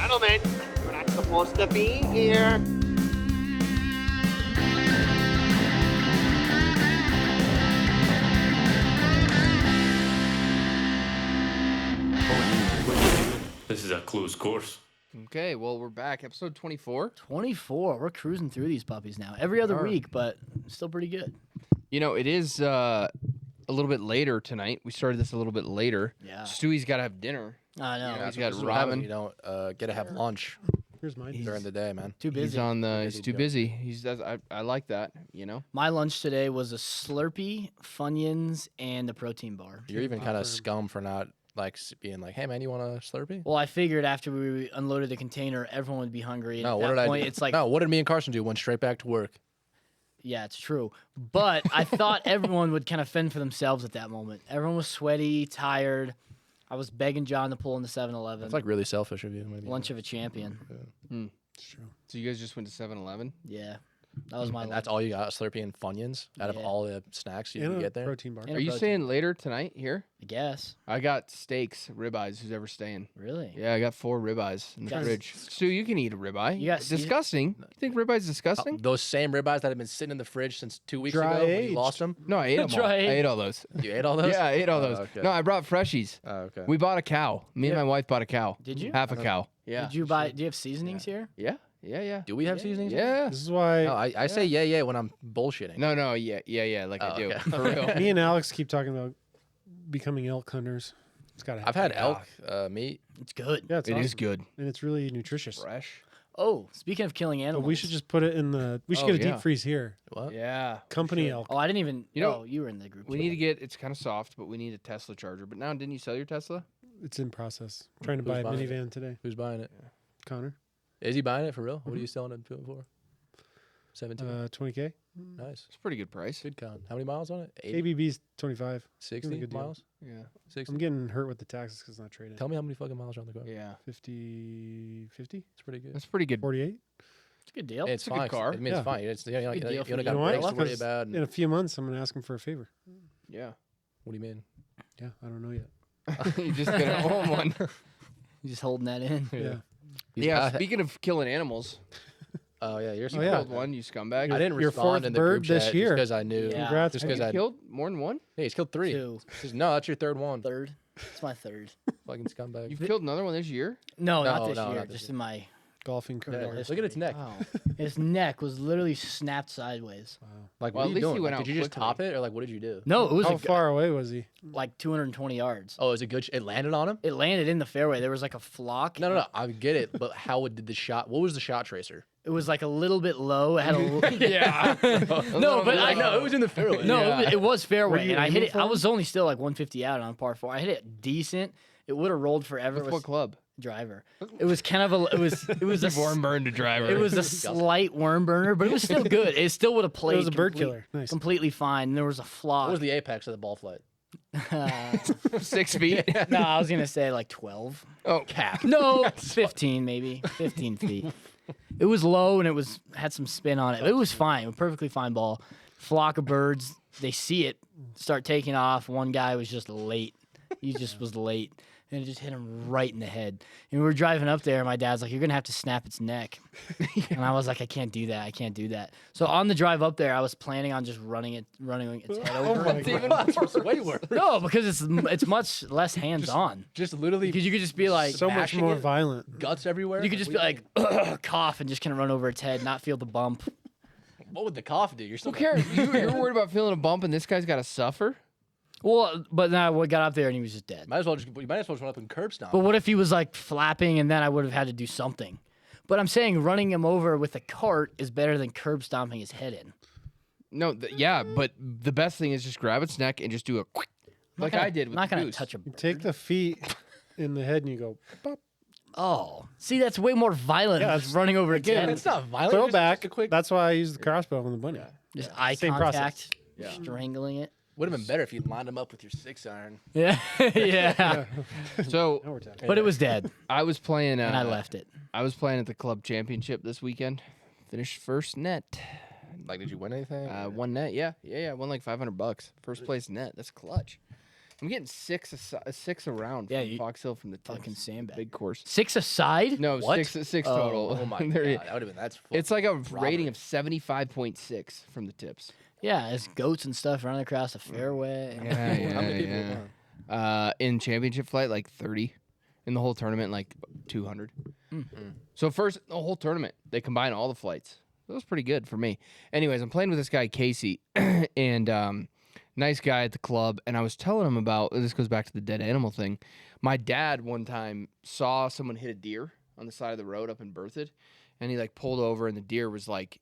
Gentlemen, you're not supposed to be here. This is a closed course. Okay, well, we're back. Episode 24. 24. We're cruising through these puppies now. Every other week, but still pretty good. You know, it is a little bit later tonight. We started this a little bit later. Yeah. Stewie's got to have dinner. I know. He's got This is what happens when ramen. you don't get to have lunch Here's mine. during the day, man. Too busy. He's too busy. I like that, you know? My lunch today was a Slurpee, Funyuns, and a protein bar. You're even kind of scum for not being like, hey man, you want a Slurpee? Well, I figured after we unloaded the container, everyone would be hungry. And No, at what that did point, I do? It's like, no, what did me and Carson do? Went straight back to work. yeah, it's true. But I thought everyone would kind of fend for themselves at that moment. Everyone was sweaty, tired. I was begging John to pull in the 7-Eleven. It's like really selfish of you. Maybe. Lunch of a champion. It's true. So you guys just went to 7-Eleven? Yeah. That was my And lunch. that's all you got, Slurpee and Funyuns, out of Yeah. all the snacks you And can a get there. protein bar. And Are you protein. staying later tonight here? I guess. I got steaks, ribeyes, who's ever staying. Really? Yeah, I got 4 ribeyes in the Guys- fridge. Stu, you can eat a ribeye. You got- disgusting. You think ribeye's disgusting? Those same ribeyes that have been sitting in the fridge since 2 weeks Dry ago when aged. you lost them. No, I ate them all. Try I it. ate all those. You ate all those? Yeah, I ate all Oh, those. okay. No, I brought freshies. Oh, okay. We bought a cow. Me and my wife bought a cow. Did you? Half a cow. Yeah. Did you buy? Do you have seasonings here? Yeah. Yeah. Do we have seasonings? Yeah. This is why No, I say yeah when I'm bullshitting. No, yeah, like I Oh, do. okay. For real. me and Alex keep talking about becoming elk hunters. It's gotta happen. I've had elk meat. It's good. Yeah, it's It awesome. is good. and it's really nutritious. Fresh. Oh, speaking of killing But animals, we should just put it in the. We should Oh, get a yeah. deep freeze here. What? Yeah. Company elk. Oh, I didn't even. You know, oh, you were in the group. We chat. need to get, it's kind of soft, but we need a Tesla charger. But now, didn't you sell your Tesla? It's in process. Trying to Who's buy a buying it? minivan today. Who's buying it? Connor, Is he buying it for real? What are you selling it for? 17. 20K. Nice. It's a pretty good price. Good con. How many miles on it? 80? ABB's 25. 60 good deal. miles? Yeah. 60. I'm getting hurt with the taxes because it's not traded. Tell me how many fucking miles are on the car. Yeah. 50, 50, It's pretty good. That's pretty good. 48. It's a good deal. It's a good fine. car. I mean, Yeah. it's fine. It's, you know, Good deal you for only you. got You know what? brakes to worry 'Cause about. In a few months, I'm going to ask him for a favor. Yeah. What do you mean? Yeah, I don't know yet. You just get a home one. You just holding that in. Yeah. Yeah, speaking of killing animals, Oh, yeah. You're you yeah. killed one, you scumbag. I didn't Your respond fourth in the bird group this chat year. because I knew. Yeah. Congrats. Just Have because you I. killed more than one? Hey, he's killed 3. Two. No, that's your third one. Third. It's my third. Fucking scumbag. You've killed another one this year? No, No, not this no, year. not this Just year. in my. Golfing Yeah, career. look at its neck. Wow. His neck was literally snapped sideways. Like, Well, what at are you least he doing? went Like, out did you just quickly. top it, or like, what did you do? No, it was How a, far away was he? like 220 yards. Oh, is it good? It landed on him? It landed in the fairway. There was like a flock. No. I get it, but how did the shot? What was the shot tracer? It was like a little bit low. It had a. Yeah. No, but I know it was in the fairway. No, Yeah. it was fairway, you and I hit aiming it. for I him? was only still like 150 out on par 4. I hit it decent. It would have rolled forever. With It what was club? driver. It was kind of a. It was a. Worm burned a driver. It was a slight worm burner, but it was still good. It still would have played. It was a bird killer. Nice. Completely fine. And there was a flock. What was the apex of the ball flight? 6 feet. No, I was gonna say like 12. Oh, cap. No, 15 maybe. 15 feet. It was low and it had some spin on it. It was fine. A perfectly fine ball. Flock of birds. They see it, start taking off. One guy was just late. He just was late. And it just hit him right in the head. And we were driving up there, and my dad's like, "You're gonna have to snap its neck." And I was like, "I can't do that. I can't do that." So on the drive up there, I was planning on just running its head over. my God. That's way worse. No, because it's much less hands on. Just literally Because you could just be like, So much Smashing more it? violent. guts everywhere. you could just be like, cough and just kind of run over its head, not feel the bump. what would the cough do? You're still Who cares? You're worried about feeling a bump and this guy's got to suffer? Well, but then I got up there and he was just dead. You might as well just run up and curb stomp. But what if he was like flapping and then I would have had to do something? But I'm saying running him over with a cart is better than curb stomping his head in. No, yeah, but the best thing is just grab its neck and just do a quick, like I did with I'm not the gonna goose. touch a You bird. take the feet in the head and you go, pop. Oh, see, that's way more violent Yeah, than it's- just running over its again, head. it's not violent. Throw just back. a quick. That's why I use the crossbow on the bunny. Just eye Same contact, process. strangling it. Would have been better if you lined him up with your 6-iron. Yeah, yeah. So Now we're talking. But it was dead, I was playing. and I left it. I was playing at the club championship this weekend. Finished first net. Like, did you win anything? One net, yeah. Won like $500. First place net. That's clutch. I'm getting six around. Yeah, from Fox Hill from the Fucking tips. sandbag. Big course. 6 aside? No, What? six Oh, total. Oh my god, There you- that would have been that's. It's like a robbery. rating of 75.6 from the tips. Yeah, it's goats and stuff running across the fairway. How many people? won? In championship flight, like 30. In the whole tournament, like 200. So first, the whole tournament, they combine all the flights. That was pretty good for me. Anyways, I'm playing with this guy, Casey, and nice guy at the club. And I was telling him about, this goes back to the dead animal thing. My dad one time saw someone hit a deer on the side of the road up in Berthoud, and he like pulled over, and the deer was like,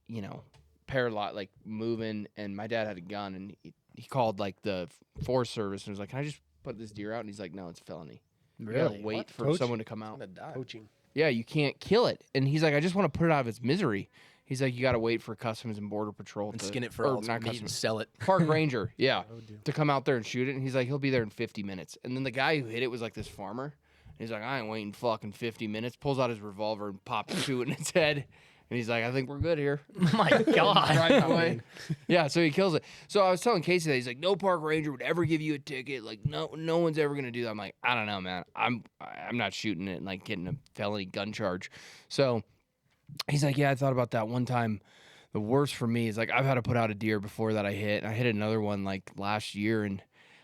paralyzed, like moving. And my dad had a gun, and he called like the Forest Service and was like, "Can I just put this deer out?" And he's like, "No, it's a felony. You gotta Really? wait for Poaching? someone to come out." I'm gonna die. Poaching. Yeah, you can't kill it. And he's like, "I just want to put it out of its misery." He's like, "You got to wait for Customs and Border Patrol And to skin it for or all its not meat and Customs, sell it. Park Ranger, yeah, I would do. to come out there and shoot it." And he's like, "He'll be there in 50 minutes." And then the guy who hit it was like this farmer. And he's like, "I ain't waiting fucking 50 minutes." Pulls out his revolver and pops two in its head. And he's like, "I think we're good here." Oh my God. Drives away. Yeah, so he kills it. So I was telling Casey that he's like, "No park ranger would ever give you a ticket. Like, no one's ever gonna do that." I'm like, "I don't know, man. I'm not shooting it and like getting a felony gun charge." So he's like, "Yeah, I thought about that one time. The worst for me is like I've had to put out a deer before that I hit. And I hit another one like last year, and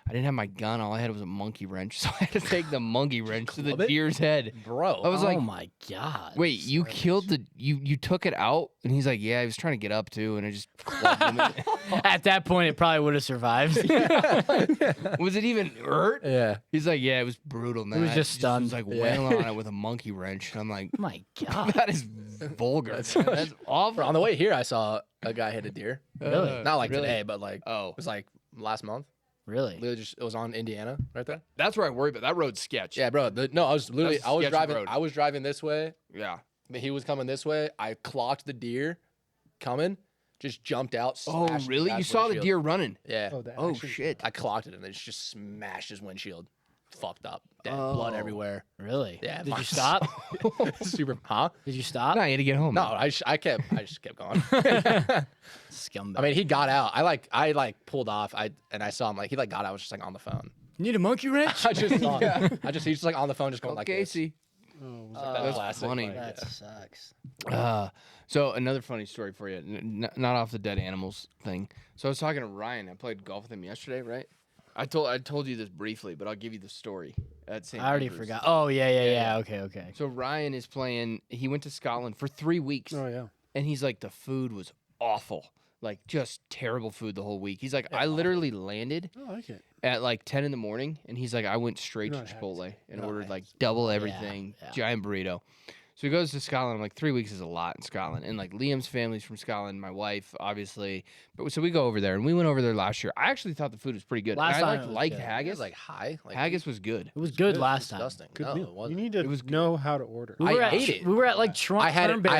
I didn't have my gun. All I had was a monkey wrench, so I had to take the monkey wrench to the Club it? deer's head." Bro, I was Oh like, my God. "Wait, you killed you took it out?" And he's like, "Yeah, he was trying to get up too, and I just clubbed him." At that point, it probably would have survived. Was it even hurt? yeah. He's like, "Yeah, it was brutal, man. was I just was stunned. like Yeah. wailing on it with a monkey wrench." And I'm like, Oh my God. "That is vulgar. That's awful." On the way here, I saw a guy hit a deer. Really? Not like really? today, but like Oh, it was like last month. Really? Literally just it was on Indiana right there. that's where I worry about. That road's sketch. Yeah, bro. I was literally That's a sketchy driving. road. I was driving this way. Yeah. But he was coming this way. I clocked the deer coming. Just jumped out. Oh, smashed really? the You guy's saw the windshield. deer running? Yeah. Oh, that Oh actually- shit. I clocked it and it just smashed his windshield. Fucked up. Dead. Blood Oh. everywhere. Really? Yeah. Did you my- stop? Super. Huh? Did you stop? No, you had to get home. No, I just kept going. Scumbag. I mean, he got out. I pulled off. I saw him he got out. I was just like on the phone. Need a monkey wrench? I just saw him. He's just like on the phone, just going like this. Casey. Oh, was That That's classic, funny. like, That yeah. sucks. So another funny story for you, not off the dead animals thing. So I was talking to Ryan. I played golf with him yesterday, right? I told you this briefly, but I'll give you the story at St. I already Andrews. forgot. Oh, yeah. Yeah. Okay. So Ryan is playing. He went to Scotland for 3 weeks, Oh yeah. and he's like, the food was awful, like just terrible food the whole week. He's like, I literally landed I like it. at like 10 in the morning, and he's like, I went straight You're to not Chipotle happy. and You're not ordered happy. like double everything, yeah. giant burrito. So he goes to Scotland. I'm like, 3 weeks is a lot in Scotland. And like Liam's family's from Scotland, my wife, obviously. But so we go over there, and we went over there last year. I actually thought the food was pretty good. Last and I time it was liked good. It haggis. was like high. Like Haggis was good. It was good It was last time. disgusting. Good no, meal. it wasn't. You need to It was know how to order. We were I at, ate it. We were at like Toronto. I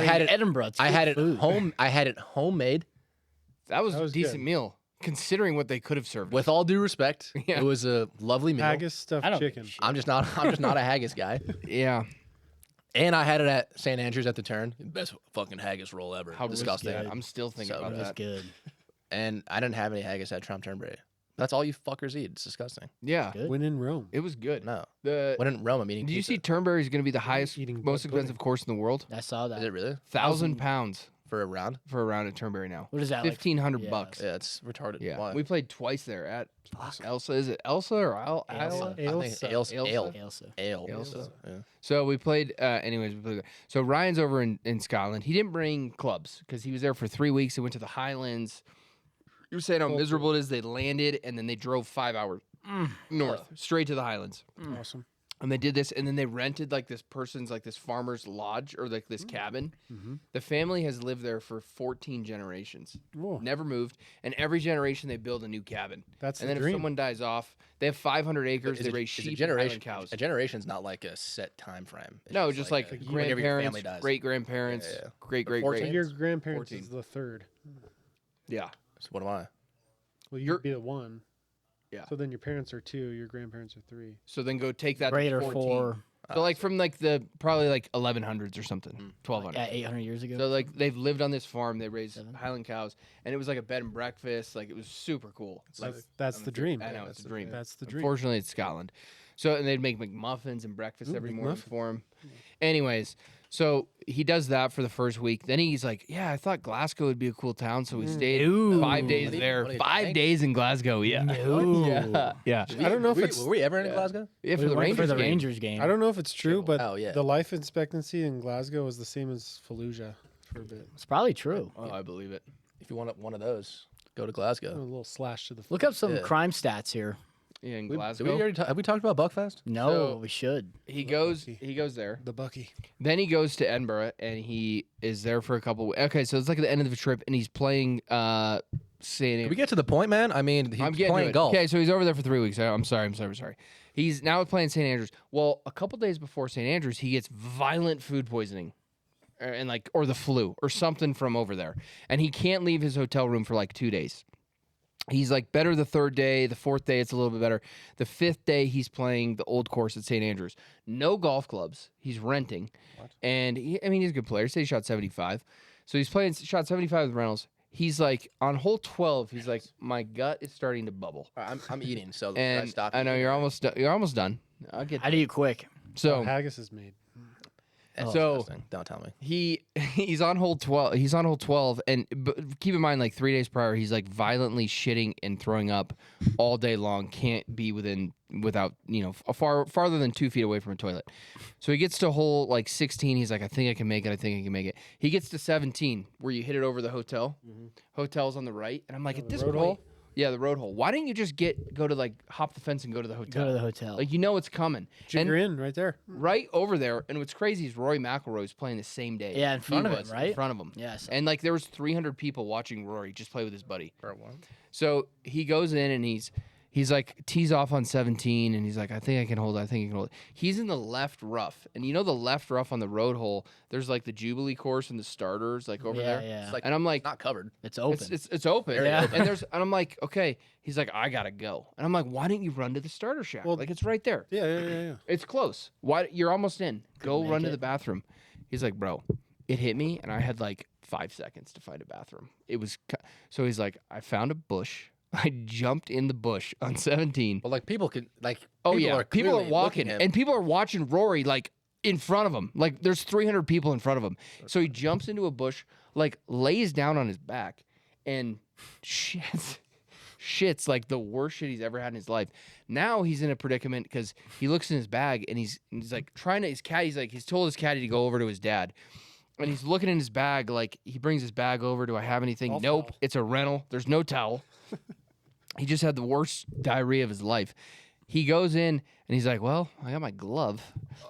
had it- Edinburgh. It's I good had it food. home. I had it homemade. That was That a was decent good. meal, considering what they could have served. With all due respect, Yeah. it was a lovely meal. Haggis stuffed I don't chicken. give a shit. I'm just not a haggis guy. Yeah. And I had it at St. Andrews at the turn. Best fucking haggis roll ever. How disgusting. good. I'm still thinking So about It was that. good. And I didn't have any haggis at Trump Turnberry. That's all you fuckers eat. It's disgusting. Yeah. Good. When in Rome. It was good. No. The When in Rome, I'm eating Did you pizza. see Turnberry is going to be the highest, Eating most blood pudding. expensive course in the world? I saw that. Is it really? 1,000 pounds For a round? for a round at Turnberry now. What is that? Like, 1,500 yeah. bucks. Yeah, it's retarded. Yeah, Why? we played twice there at Elsa. Is it Elsa or Isla? Elsa. I think Ailsa. Ailsa. Ale. Ailsa. Ale. Ailsa. Yeah. So we played. Anyways, we played there. So Ryan's over in Scotland. He didn't bring clubs because he was there for 3 weeks. He went to the Highlands. You were saying how miserable it is. They landed and then they drove 5 hours north, straight to the Highlands. Awesome. And they did this, and then they rented like this person's, like this farmer's lodge or like this cabin. Mhm. The family has lived there for 14 generations, Whoa. never moved, and every generation they build a new cabin. That's And the then dream. if someone dies off, they have 500 acres. They raise is a sheep and generation, Highland cows. A generation's not like a set time frame. It's No, just like a- whenever your grandparents, family dies. great grandparents, Yeah, yeah. great But 14? Your grandparents 14. is the third. Yeah, So what am I? Well, You're- you'd be the one. Yeah. So then your parents are two. Your grandparents are three. so then go take that Great to or 14. four. So like from like the probably like 1100s or something, 1200. Yeah, 800 years ago. So like they've lived on this farm. They raised Highland cows, and it was like a bed and breakfast. Like it was super cool. Like That's the dream. I know it's a dream. That's the dream. Unfortunately, it's Scotland. So and they'd make McMuffins and breakfast every morning for him. Anyways, so he does that for the first week. Then he's like, "Yeah, I thought Glasgow would be a cool town, so we stayed 5 days there. what do you 5 think? days in Glasgow. Yeah, No. yeah. I don't know if it's. Were we ever in Glasgow? Yeah, We for the went Rangers for the game. Rangers game. I don't know if it's true, but Oh, yeah. the life expectancy in Glasgow is the same as Fallujah for a bit. It's probably true. Oh, I believe it. If you want one of those, go to A Glasgow. little slash to the. Look up some Yeah. crime stats here. Yeah, in Did Glasgow. we already have we talked about Buckfest? No, So- we should. He goes there. The Bucky. Then he goes to Edinburgh and he is there for a couple. Okay, so it's like at the end of the trip, and he's playing St. Did we get to the point, man? I mean, he's I'm getting playing to it. golf. Okay, so he's over there for 3 weeks. I'm sorry. He's now playing St. Andrews. Well, a couple days before St. Andrews, he gets violent food poisoning, or the flu or something from over there, and he can't leave his hotel room for like 2 days. He's like better the third day. The fourth day, it's a little bit better. The fifth day, he's playing the old course at St. Andrews. No golf clubs. He's renting. And he's a good player. Say he shot 75. So he's shot 75 with Reynolds. He's like on hole 12. He's like, my gut is starting to bubble. All right, I'm eating, so should I And stop I know eating? you're almost done. You're almost done. I'll get How do you quick? so. Haggis is made. That's So- disgusting. Don't tell me. He's on hole 12. He's on hole 12, and keep in mind, like 3 days prior, he's like violently shitting and throwing up all day long. Can't be without farther than 2 feet away from a toilet. So he gets to hole like 16. He's like, I think I can make it. He gets to 17, where you hit it over the hotel. Hotel's on the right, and I'm like, at this road point, hole? yeah, the road hole. Why didn't you just go to like hop the fence and go to the hotel? Go to the hotel. Like it's coming. Jigger in right there. Right over there, and what's crazy is Rory McIlroy's playing the same day. Yeah, in front He of him, was, right? In front of him. Yes. And like there was 300 people watching Rory just play with his buddy. For one. So he goes in and he's like tees off on 17, and he's like, I think I can hold it. He's in the left rough, and the left rough on the road hole. There's like the Jubilee course and the starters like over there. Yeah. It's like And I'm like, not covered. It's open. it's open. Yeah. And I'm like, okay. He's like, I gotta go, and I'm like, why didn't you run to the starter shack? Well- Like it's right there. Yeah. It's close. Why? You're almost in. Go make run to it. the bathroom. He's like, bro, it hit me, and I had like 5 seconds to find a bathroom. It was so he's like, I found a bush. I jumped in the bush on 17. Well, like people can like. Oh people yeah, are people are clearly walking, looking at- and people are watching Rory like in front of him. Like there's 300 people in front of him. So he jumps into a bush, like lays down on his back, and shits like the worst shit he's ever had in his life. Now he's in a predicament because he looks in his bag and he's like trying to he's told his caddy to go over to his dad. And he's looking in his bag, like he brings his bag over. Do I have anything? Golf Nope. towel. It's a rental. There's no towel. He just had the worst diarrhea of his life. He goes in and he's like, well, I got my glove.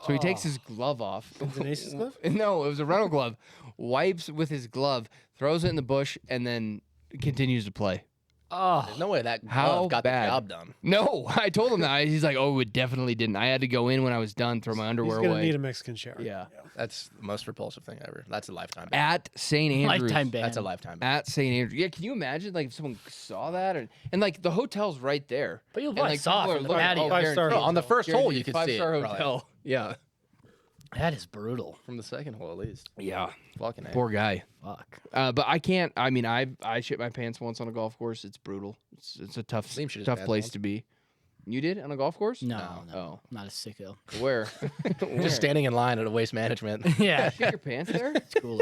So he takes his glove off. It's an Ace's glove? No, it was a rental glove. Wipes with his glove, throws it in the bush, and then continues to play. Oh, There's no way that How glove got bad? the job done. No, I told him that. He's like, oh, it definitely didn't. I had to go in when I was done, throw my He's underwear gonna away. need a Mexican shower. Yeah. That's the most repulsive thing ever. That's a lifetime ban. At St. Andrews. lifetime ban. That's a lifetime ban. At St. Andrews. Yeah, can you imagine like if someone saw that and like the hotel's right there. But you'll And, probably like, saw people it are from the looking- patio. Five-star No, on the first hole you could see it. 5-star probably. hotel. Yeah. That is brutal. From the second hole at least. Yeah. Fucking A. Poor guy. Fuck. But I can't. I mean, I shit my pants once on a golf course. It's brutal. It's a tough Liam shit his tough pants place once. to be. You did on a golf course? No. Oh, Not a sicko. where? Just standing in line at a waste management. Yeah, Shit your pants there? it's cool.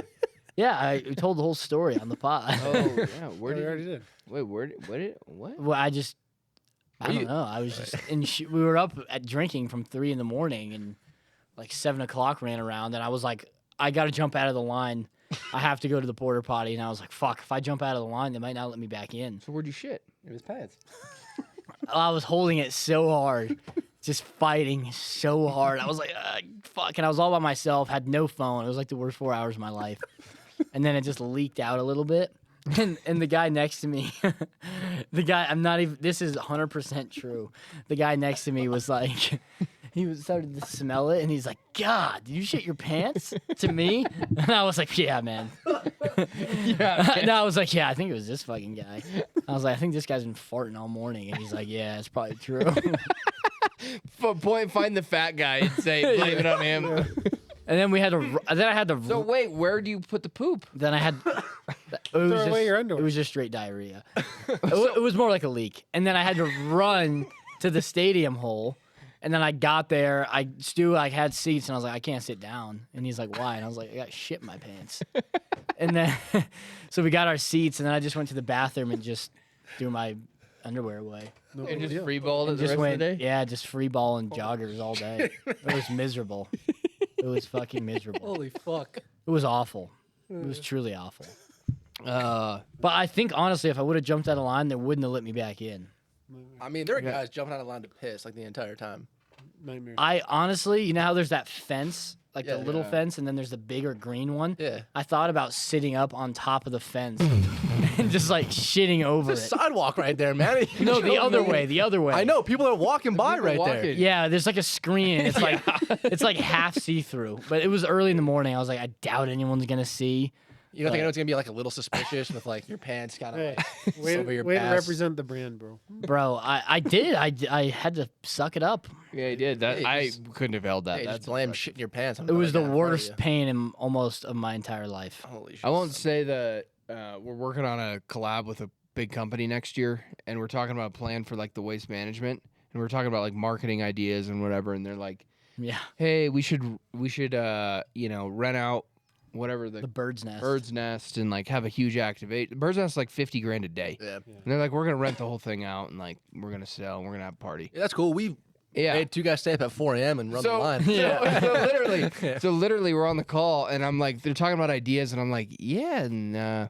Yeah, I told the whole story on the pod. Oh yeah. Where We did? already did. Wait, what? Well, I don't know. I was just, and we were up at drinking from 3 in the morning, and like 7 o'clock ran around, and I was like, I got to jump out of the line. I have to go to the porta potty, and I was like, fuck, if I jump out of the line, they might not let me back in. So where'd you shit? In his pants. I was holding it so hard, just fighting so hard. I was like, fuck, and I was all by myself, had no phone. It was like the worst 4 hours of my life. And then it just leaked out a little bit. And the guy next to me, this is 100% true. The guy next to me was like, started to smell it, and he's like, God, did you shit your pants? To me? And I was like, yeah, man. Yeah. No, I was like, yeah, I think it was this fucking guy. I was like, I think this guy's been farting all morning. And he's like, yeah, it's probably true. Find the fat guy and say blame it on him. And then I had to. So wait, where do you put the poop? Then I had. Throw away your underwear. It was just straight diarrhea. It was more like a leak. And then I had to run to the stadium hole. And then I got there. Stu had seats, and I was like, I can't sit down. And he's like, why? And I was like, I got shit in my pants. And then, so we got our seats, and then I just went to the bathroom and just threw my underwear away. No And big just deal. free balled it the Just rest went, of the day? yeah, just free balling joggers all day. It was miserable. It was fucking miserable. Holy fuck. It was awful. It was truly awful. Uh, But I think honestly, if I would have jumped out of line, they wouldn't have let me back in. I mean, there are guys jumping out of line to piss like the entire time. Nightmare. I honestly, you know how there's that fence, like the Yeah. little fence, and then there's the bigger green one. Yeah. I thought about sitting up on top of the fence and just like shitting over There's a it. sidewalk right there, man. No, the other way. The other way. I know people are walking by people right there. walking. Yeah, there's like a screen. It's like it's like half see through. But it was early in the morning. I was like, I doubt anyone's gonna see. You don't think anyone's gonna be like a little suspicious with like your pants kind of Hey, like way, over your way to ass? represent the brand, bro. Bro, I did. I had to suck it up. yeah, he did. That Hey, I just- couldn't have held that. Hey, That's just blame impressive. shit in your pants. It was the worst pain in almost of my entire life. Holy shit. I won't say that we're working on a collab with a big company next year, and we're talking about a plan for like the waste management, and we're talking about like marketing ideas and whatever. And they're like, Yeah, "Hey, we should rent out whatever the the bird's nest. bird's nest and like have a huge activate. The bird's nest is like $50,000 a day, Yeah. and they're like, we're gonna rent the whole thing out and like we're gonna sell, and we're gonna have a party. Yeah, that's cool. We Yeah. made two guys stay up at 4 a.m. and run the line. So literally, we're on the call, and I'm like, they're talking about ideas, and I'm like, yeah, and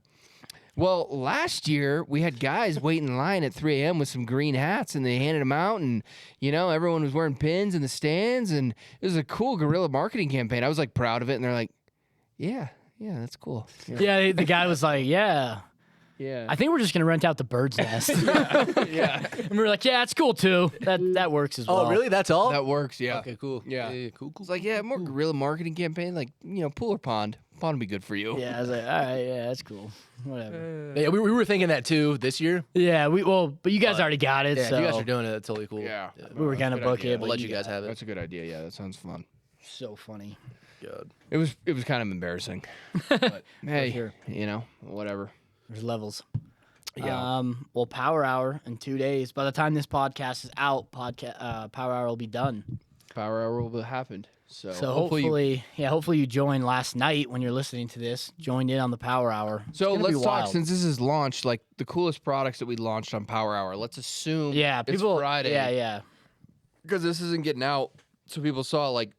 well, last year we had guys wait in line at 3 a.m. with some green hats, and they handed them out, and everyone was wearing pins in the stands, and it was a cool guerrilla marketing campaign. I was like proud of it, and they're like, yeah, that's cool. Yeah, the guy was like, yeah. Yeah. I think we're just gonna rent out the bird's nest. yeah. And we were like, yeah, it's cool too. That works as well. Oh, really? That's all? That works. Yeah. Okay, cool. Yeah. Cool. It's like, yeah, more guerrilla marketing campaign, like pool or pond. Pond would be good for you. Yeah, I was like, all right, yeah, that's cool. Whatever. Yeah, we were thinking that too this year. Yeah, but you guys already got it. Yeah, so if you guys are doing it, that's totally cool. Yeah. we were gonna good book idea. it, but We'll let you guys got have it. That's a good idea. Yeah, that sounds fun. So funny. Good. It was kind of embarrassing. But hey, sure. Whatever. There's levels. Yeah. Well, Power Hour in 2 days. By the time this podcast is out, Power Hour will be done. Power Hour will have happened. So, So hopefully you joined last night when you're listening to this. Joined in on the Power Hour. It's So gonna be let's talk, wild. since this is launched, like the coolest products that we launched on Power Hour. Let's assume Yeah, it's people. Friday. Yeah. Because this isn't getting out. So people saw, like,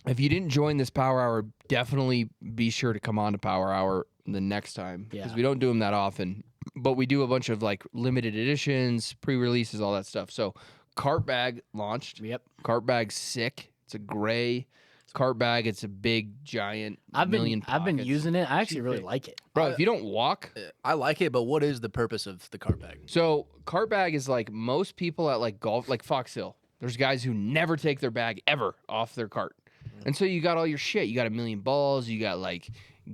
if you didn't join this Power Hour, definitely be sure to come on to Power Hour the next time. Because Yeah. we don't do them that often. But we do a bunch of, like, limited editions, pre-releases, all that stuff. So Cart Bag launched. Yep. Cart Bag's sick. It's a gray cart bag. It's a big, giant, I've been pockets. using it. I actually really like it. Bro, if you don't walk... I like it, but what is the purpose of the cart bag? So cart bag is like most people at like golf, like Fox Hill. There's guys who never take their bag ever off their cart. And so you got all your shit. You got a million balls. You got like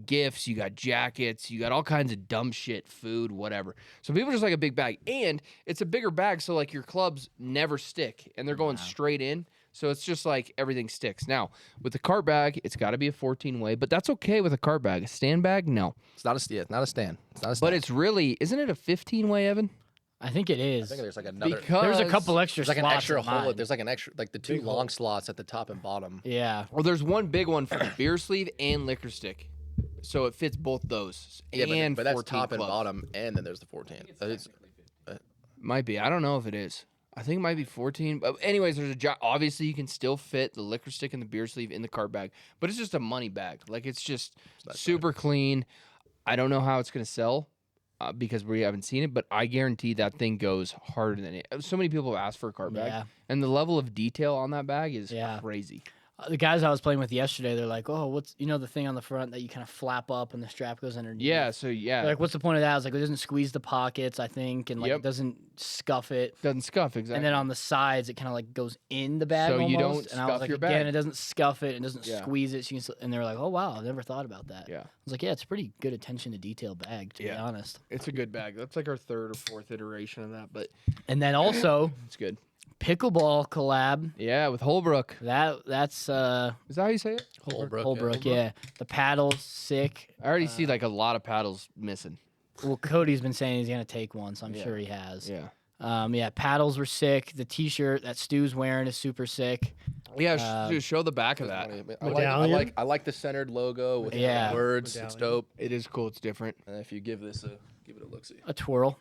gifts. You got jackets. You got all kinds of dumb shit, food, whatever. So people just like a big bag. And it's a bigger bag, so like your clubs never stick. And they're going straight in. So it's just like everything sticks. Now, with the cart bag, it's got to be a 14-way, but that's okay with a cart bag. A stand bag, no. It's not a stand. It's not a stand. But it's really, isn't it a 15-way, Evan? I think it I is. think there's like another. Because There's a couple extra There's like an slots extra in hole. mine. There's like an extra, like the two long slots at the top and bottom. Yeah. Well, there's one big one for the beer sleeve and liquor stick, so it fits both those. Yeah, and but that's 14 top and clubs. bottom, and then there's the 14. Might be. I don't know if it is. I think it might be 14. But anyways, there's a obviously you can still fit the liquor stick and the beer sleeve in the cart bag, but it's just a money bag. Like it's just super clean. I don't know how it's gonna sell because we haven't seen it, but I guarantee that thing goes harder than it. So many people have asked for a cart bag, Yeah. and the level of detail on that bag is Yeah. crazy. The guys I was playing with yesterday, they're like, "Oh, what's the thing on the front that you kind of flap up and the strap goes underneath?" Yeah. So yeah, They're like, what's the point of that? I was like, it doesn't squeeze the pockets, I think, and like Yep. it doesn't scuff it. doesn't scuff exactly. And then on the sides, it kind of like goes in the bag So almost. you don't and I was scuff like, your again, bag. it doesn't scuff it, and doesn't Yeah. squeeze it. So you can, and they were like, "Oh wow, I've never thought about that." Yeah. I was like, "Yeah, it's a pretty good attention to detail bag, to be Yeah. honest." It's a good bag. That's like our third or fourth iteration of that, but And then also, it's good. Pickleball collab. Yeah, with Holbrook. That's Is that how you say it? Holbrook. Yeah. The paddles sick. I already see like a lot of paddles missing. Well, Cody's been saying he's gonna take one, so I'm sure he has. Yeah. Yeah, paddles were sick. The T-shirt that Stu's wearing is super sick. Yeah, dude, show the back of that. Medallion? I like the centered logo with Yeah. the words. Medallion. It's dope. It is cool. It's different. And if you give it a look, see. A twirl.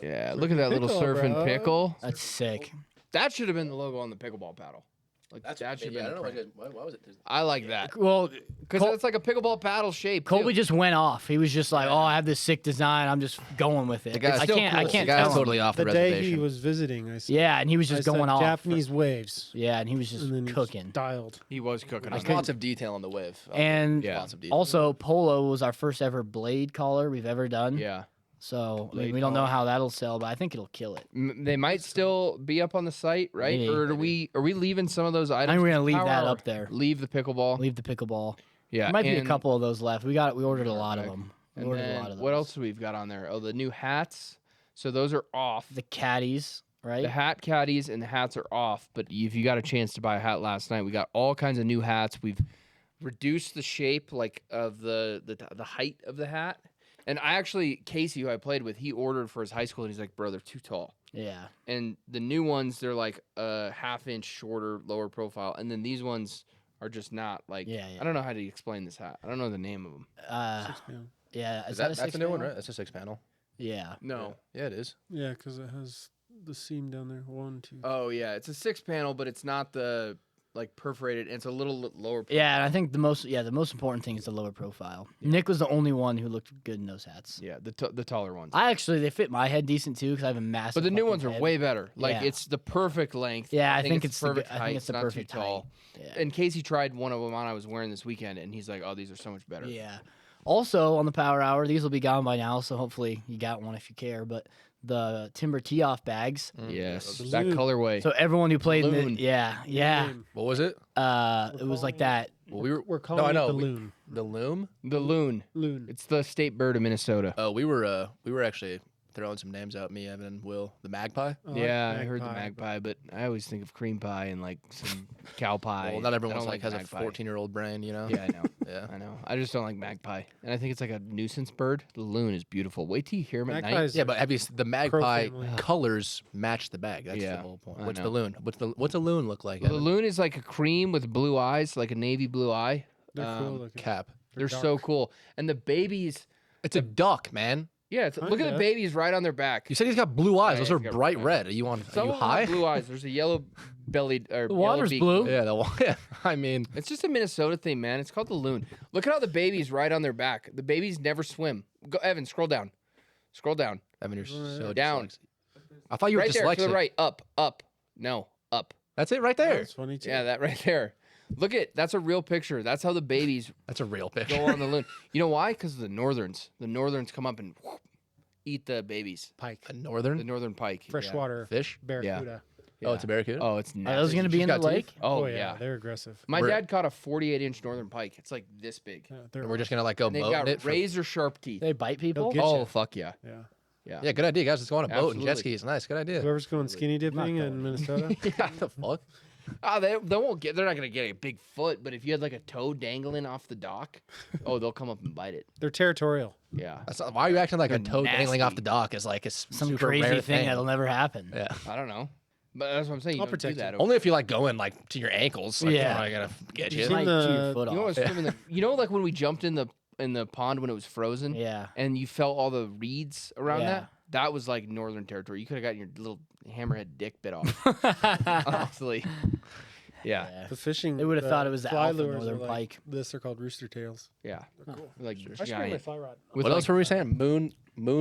Yeah, look at that little Pickle, surfing bro. pickle. That's sick. That should have been the logo on the pickleball paddle. Like that should have been. Why was it? I like that Well, because it's like a pickleball paddle shape. Colby too. just went off. He was just like, "Oh, I have this sick design. I'm just going with it." guy's I still can't. cool. I The can't guy's tell him. totally off The the day reservation. he was visiting, I said, Yeah, and he was just going off. Japanese waves. Yeah, and he was just And then he cooking. dialed. He was cooking. There's on lots of detail on the wave. And Yeah. Lots of detail. also, polo was our first ever blade collar we've ever done. Yeah. So I mean, Blade we don't know collar. how that'll sell, but I think it'll kill it. They might still be up on the site, right? Maybe. Or are we leaving some of those I items? think we're gonna leave Power that hour? up there. Leave the pickleball. Leave the pickleball. Yeah, There might be a and- couple of those left. We ordered a lot of Perfect. them. We And ordered a then lot of those. what else do we've got on there? Oh, the new hats. So those are off. The caddies, right? The hat caddies and the hats are off. But if you got a chance to buy a hat last night, we got all kinds of new hats. We've reduced the shape like of the height of the hat. And I actually, Casey, who I played with, he ordered for his high school, and he's like, bro, they're too tall. Yeah. And the new ones, they're like a half-inch shorter, lower profile. And then these ones are just not like, Yeah. I don't know how to explain this hat. I don't know the name of them. Yeah. Is That's that a new one, panel? right? That's a 6-panel. Yeah. No. Yeah, it is. Yeah, because it has the seam down there. 1, 2. Oh, yeah. It's a 6-panel, but it's not the like perforated. It's a little lower. Yeah, and I think the most important thing is the lower profile. Nick was the only one who looked good in those hats. Yeah, the taller ones. They fit my head decent too because I have a massive. But the new fucking ones are head. way better. Like Yeah. it's the perfect length. Yeah, I think it's the perfect good- I height. think it's the not perfect too tall. height. Yeah. And Casey tried one of them on I was wearing this weekend, and he's like, "Oh, these are so much better." Yeah. Also on the Power Hour, these will be gone by now, so hopefully you got one if you care. But the Timber Tee-Off bags. Yes, The that Loon. colorway. So everyone who played in Loon. the yeah. What was it? It was like that. Well, We're calling I it know. the We- loon. The loom. the loon. Loon. It's the state bird of Minnesota. Oh, we were actually throwing some names out. Me, Evan, and Will. The magpie. I like Yeah, I heard the magpie. magpie, but I always think of cream pie and like some cow pie. Well, not I everyone's don't like has magpie. a 14-year-old brain, you know. Yeah, I know. Yeah. I know. I just don't like magpie, and I think it's like a nuisance bird. The loon is beautiful. Wait till you hear him at night. Magpies Yeah, but have you the magpie family. colors match the bag? That's Yeah, the whole point. I What's know. the loon? What's a loon look like? The Evan? loon is like a cream with blue eyes, like a navy blue eye. They're cool looking. cap. They're so cool, and the babies. It's a duck, man. Yeah, look at the Kinda. babies right on their back. You said he's got blue eyes. Yeah, Those are he's got bright blue red. Are you on? Some Are you of them have high? blue eyes. There's a yellow bellied or The yellow water's beak. blue. Yeah, yeah. I mean, It's just a Minnesota thing, man. It's called the loon. Look at how the babies right on their back. The babies never swim. Go, Evan. Scroll down. Scroll down. Evan, you're so Down. dyslexic. I thought you were Right there dyslexic. to the right. Up. No, up. That's it right there. That's funny too. Yeah, that right there. Look at that's a real picture. That's how the babies That's a real picture. go on the loon. You know why? Because of the northerns. The northerns come up and eat the babies. Pike. A northern The northern pike. Freshwater fish. barracuda. Yeah. Oh, it's a barracuda. Oh, it's Are nasty. those going to be in the got teeth? lake? Oh, Oh, yeah. They're aggressive. My We're- dad caught a 48-inch northern pike. It's like this big. Yeah, And we're just gonna like go And they've boating got it. razor sharp teeth. They bite people. get Oh, ya. fuck yeah. Yeah. Yeah. Yeah, good idea, guys. Let's go on a boat and jet Absolutely. skis. Nice, good idea. Whoever's going skinny dipping in Minnesota. Yeah, the fuck. Oh, they won't get. They're not gonna get a big foot, but if you had like a toe dangling off the dock, oh, they'll come up and bite it. They're territorial. Yeah. That's not, why are you acting like a They're toad dangling off nasty. the dock is like a Some super crazy rare thing that'll never happen. Yeah. I don't know, but that's what I'm saying. You I'll don't do protect that. you. over- Only if you like going like to your ankles. Like, Yeah. yeah. I gotta get You you. seen Might the- chew your foot You know, off. what was swimming you know, like when we jumped in the pond when it was frozen, Yeah. and you felt all the reeds around Yeah. that. That was like northern territory. You could have gotten your little hammerhead dick bit off. Honestly. Yeah. The fishing. They would've thought it was the fly alpha lures northern are like pike. This are called rooster tails. Yeah. Like I should bring my giant. fly rod. With What like, else were we saying? Moon. We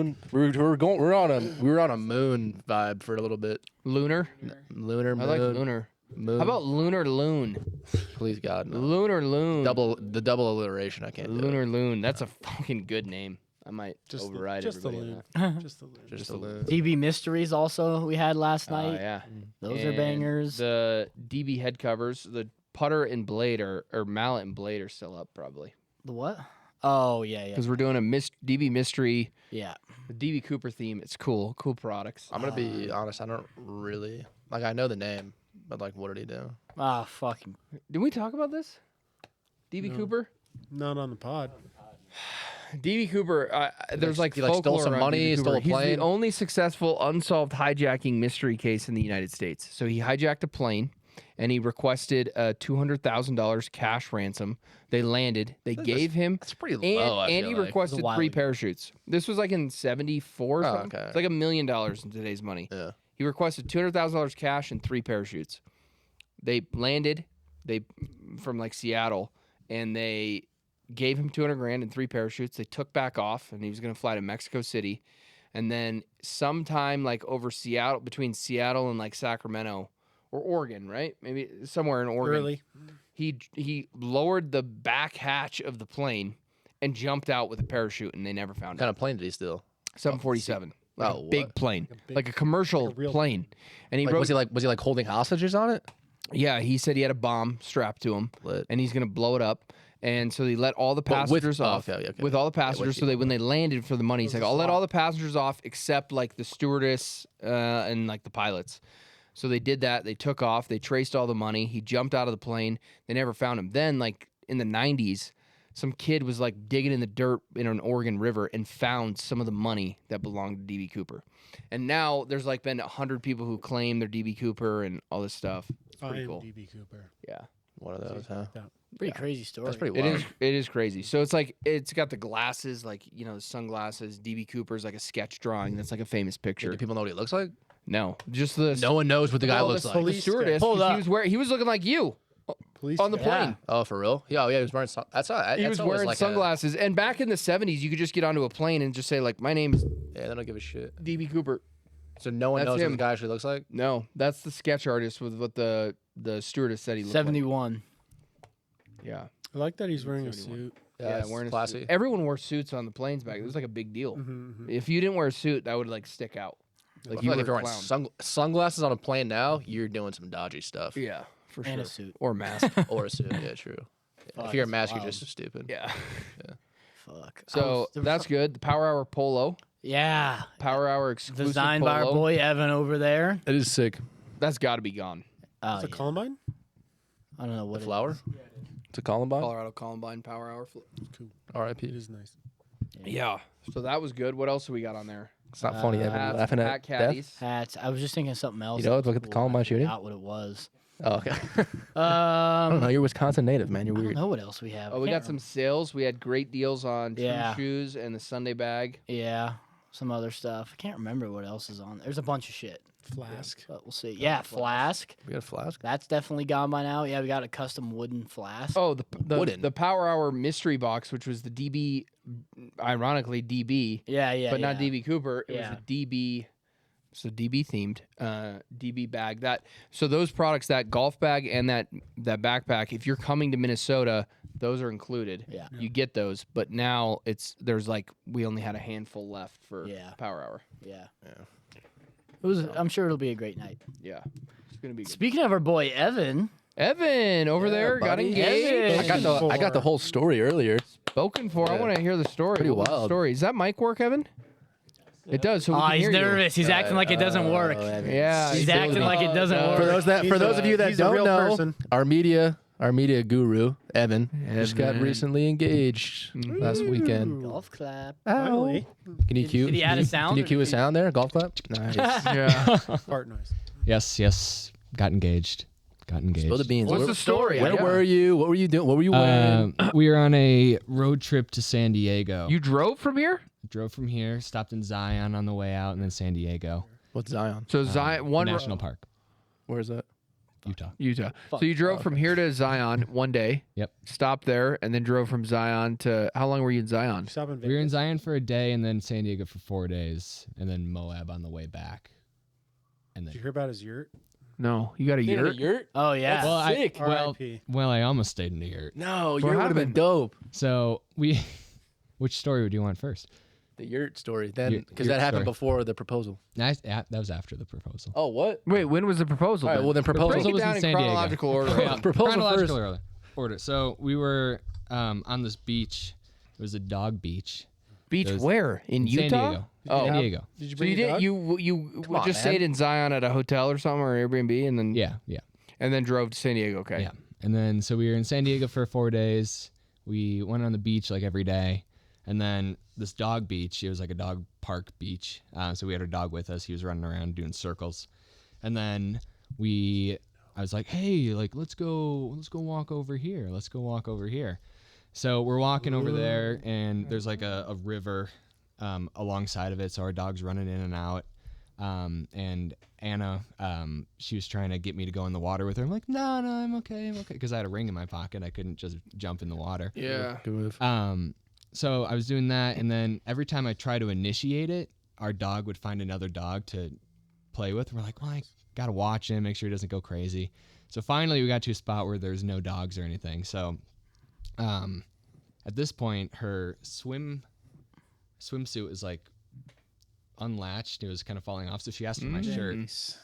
were on a moon vibe for a little bit. lunar. Lunar I moon. like lunar. Moon. How about lunar loon? Please God. No. Lunar loon. The double alliteration. I can't do it. Lunar loon. That's a fucking good name. I might Just override just the everybody. loon. on Just the loon. Just a loon. DB Mysteries also we had last that. night. Yeah. Those are And bangers. The DB head covers, the putter and blade or mallet and blade are still up probably The what? Oh yeah. because we're doing a DB mystery, Yeah. the DB Cooper theme. It's cool products. I'm gonna be honest. I don't really Like I know the name, but like, what did he do? Ah, fucking. Did we talk about this? DB No. Cooper. Not on the pod. DB Cooper. There's like he, like, stole folklore some around money, DB stole Cooper. a plane? He's the only successful unsolved hijacking mystery case in the United States. So he hijacked a plane, and he requested a $200,000 cash ransom. They landed. They gave him. That's pretty And, low. I and feel he like. requested It was a while 3 ago. parachutes. This was like in '74 or Oh, something. okay. It's like $1 million in today's money. Yeah. He requested $200,000 cash and 3 parachutes. They landed from like Seattle, and they gave him 200 grand and 3 parachutes. They took back off, and he was going to fly to Mexico City. And then sometime like over Seattle, between Seattle and like Sacramento or Oregon, right? Maybe somewhere in Oregon. Early. He lowered the back hatch of the plane and jumped out with a parachute, and they never found What him. kind of plane did he steal? 747. Like Oh, a big what? plane. big- Like a commercial like a real plane. And he Like, wrote, was he like holding hostages on it? yeah, he said he had a bomb strapped to him, Lit. and he's going to blow it up. And so he let all the But with- passengers oh, off. okay, okay. With all the Yeah, passengers, with so that when they landed for the money, he's like, I'll let all the passengers off except like the stewardess and like the pilots. So they did that. They took off. They traced all the money. He jumped out of the plane. They never found him. Then, like in the 90s, some kid was like digging in the dirt in an Oregon river and found some of the money that belonged to DB Cooper. And now there's like been 100 people who claim they're DB Cooper and all this stuff. It's pretty cool. DB Cooper. Yeah. One of those, huh? Pretty crazy story. That's pretty It wild. is. It is crazy. So it's like it's got the glasses, like the sunglasses. DB Cooper's like a sketch drawing. That's like a famous picture. Do people know what he looks like? No, just the No one knows what the guy well, looks the like. police stewardess. Hold 'Cause up. He was he was looking like you Police on the guy. plane. Oh, for real? Yeah, he was wearing. He was wearing sunglasses. And back in the 70s, you could just get onto a plane and just say like, "My name is Yeah, they don't give a shit. DB Cooper." So no one That's knows what him. the guy actually looks like. No, that's the sketch artist with what the stewardess said he looked 71. like. Yeah. I like that he's wearing a 71. suit. Yeah, it's wearing a classy. suit. Everyone wore suits on the planes back. It was like a big deal. Mm-hmm. If you didn't wear a suit, that would like stick out. I Like feel you like were if you're a wearing clown. sunglasses on a plane now, you're doing some dodgy stuff. Yeah, for And sure. a suit. Or a mask. Or a suit. Yeah, true. Fuck, If you're a that's mask, wild. you're just stupid. Yeah. Fuck. So that's good. The Power Hour Polo. Yeah. Power Hour exclusive Designed by our polo. boy Evan over there. It is sick. That's got to be gone. Oh, It's a yeah. Columbine? I don't know what The it flower. is. It's a Columbine. Colorado Columbine Power Hour. It's cool. It R.I.P. is nice. Yeah. So that was good. What else do we got on there? It's not funny. Evan Hats, laughing hat at death. caddies. Hats. I was just thinking of something else. You know, that look was at the cool. Columbine I shooting. forgot what it was. Oh, okay. I don't know. You're Wisconsin native, man. You're I don't weird. know what else we have. Oh, I we can't got some sales. We had great deals on True Yeah. shoes and the Sunday bag. Yeah, some other stuff. I can't remember what else is on. There's a bunch of shit, Flask. but we'll see. Yeah, flask. We got a flask. That's definitely gone by now. Yeah, we got a custom wooden flask. Oh, the Wooden. Power Hour mystery box, which was the DB, ironically DB, yeah, but not yeah. DB Cooper. It Yeah. was a DB, so DB themed DB bag. So those products, that golf bag and that backpack, if you're coming to Minnesota, those are included. Yeah. You get those, but now there's like we only had a handful left for Yeah. Power Hour. Yeah. It was. I'm sure it'll be a great night. Yeah, it's gonna be good. Speaking of our boy Evan, Evan over there got buddy. engaged. I got the whole story earlier. Spoken for. I Yeah. want to hear the story. Pretty What was the wild. story. Does that mic work, Evan? It does. So we can he's hear you. nervous. He's acting like it doesn't work. Yeah, He's he acting feels like it doesn't no. work. For those of you that He's a don't real know, person. our media guru Evan just got Evan. recently engaged last weekend. Golf clap. Finally. Can you cue? Did he add a sound Can you or cue did a he- sound there? Golf clap. Nice. Yeah. Fart noise. Yes. Got engaged. Spill the beans. What's Where- the story? Where Yeah. were you? What were you doing? What were you wearing? We were on a road trip to San Diego. You drove from here? Drove from here, stopped in Zion on the way out, and then San Diego What's Zion? So Zion, one National Park, Where's that? Utah. Utah. So you drove from here to Zion one day. Yep. Stopped there and then drove from Zion to. How long were you in Zion? Stop in Vegas. We were in Zion for a day, and then San Diego for 4 days, and then Moab on the way back. And Did then you hear about his yurt? No, you got a yurt. Oh yeah. well, Sick. well, R.I.P. I almost stayed in a yurt. No, What yurt would have been happened? dope. So which story would you want first? The yurt story, then, Yurt- because yurt that happened story. before the proposal. That was after the proposal. Oh, what? Wait, when was the proposal? All right, well then proposal. Break it was down in in San Diego. chronological order. Yeah, Proposal chronological first. order. So we were on this beach. It was a dog beach. Beach It was where? In San Utah? Diego. Oh, San Diego. Did you so bring you your did dog? you Come on, just man. stayed in Zion at a hotel or something or Airbnb and then Yeah. and then drove to San Diego. Okay. Yeah. And then so we were in San Diego for 4 days. We went on the beach like every day. And then this dog beach, it was like a dog park beach. So we had our dog with us. He was running around doing circles. And then I was like, hey, like let's go walk over here. Let's go walk over here. So we're walking over there and there's like a river alongside of it. So our dog's running in and out. And Anna, she was trying to get me to go in the water with her. I'm like, no, I'm okay. Because I had a ring in my pocket. I couldn't just jump in the water. Yeah. Good move. So I was doing that. And then every time I try to initiate it, our dog would find another dog to play with. We're like, well, I got to watch him, make sure he doesn't go crazy. So finally we got to a spot where there's no dogs or anything. So at this point, her swimsuit is like unlatched. It was kind of falling off, so she asked for my shirt.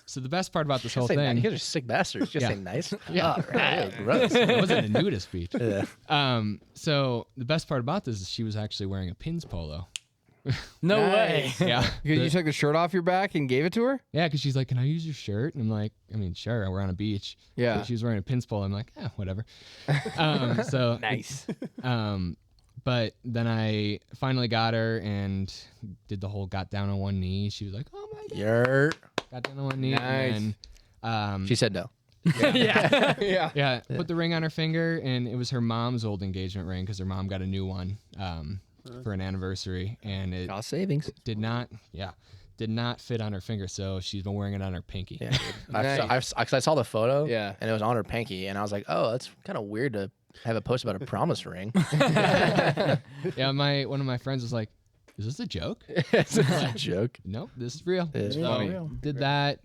So the best part about this whole Say, thing, you guys are sick bastards. Just Yeah. say nice. Yeah. All right. Gross. it wasn't a nudist beach. Yeah. So the best part about this is she was actually wearing a pins polo. No way. Yeah, Because you took the shirt off your back and gave it to her? yeah, because she's like, "Can I use your shirt?" And I'm like, "I mean, sure. We're on a beach." Yeah. But she was wearing a pins polo. I'm like, whatever. So Nice. But then I finally got her and did the whole got down on one knee. She was like, "Oh my god!" Yer. Got down on one knee. Nice. And She said no. Yeah. Yeah. yeah, put the ring on her finger, and it was her mom's old engagement ring because her mom got a new one for an anniversary, and it Cost savings. did not fit on her finger, so she's been wearing it on her pinky. Yeah, dude. Nice. I saw the photo. Yeah. And it was on her pinky, and I was like, oh, that's kind of weird to have a post about a promise ring. Yeah, one of my friends was like, "Is this a joke?" It's a joke. Nope, this is real. It's So, funny. did that.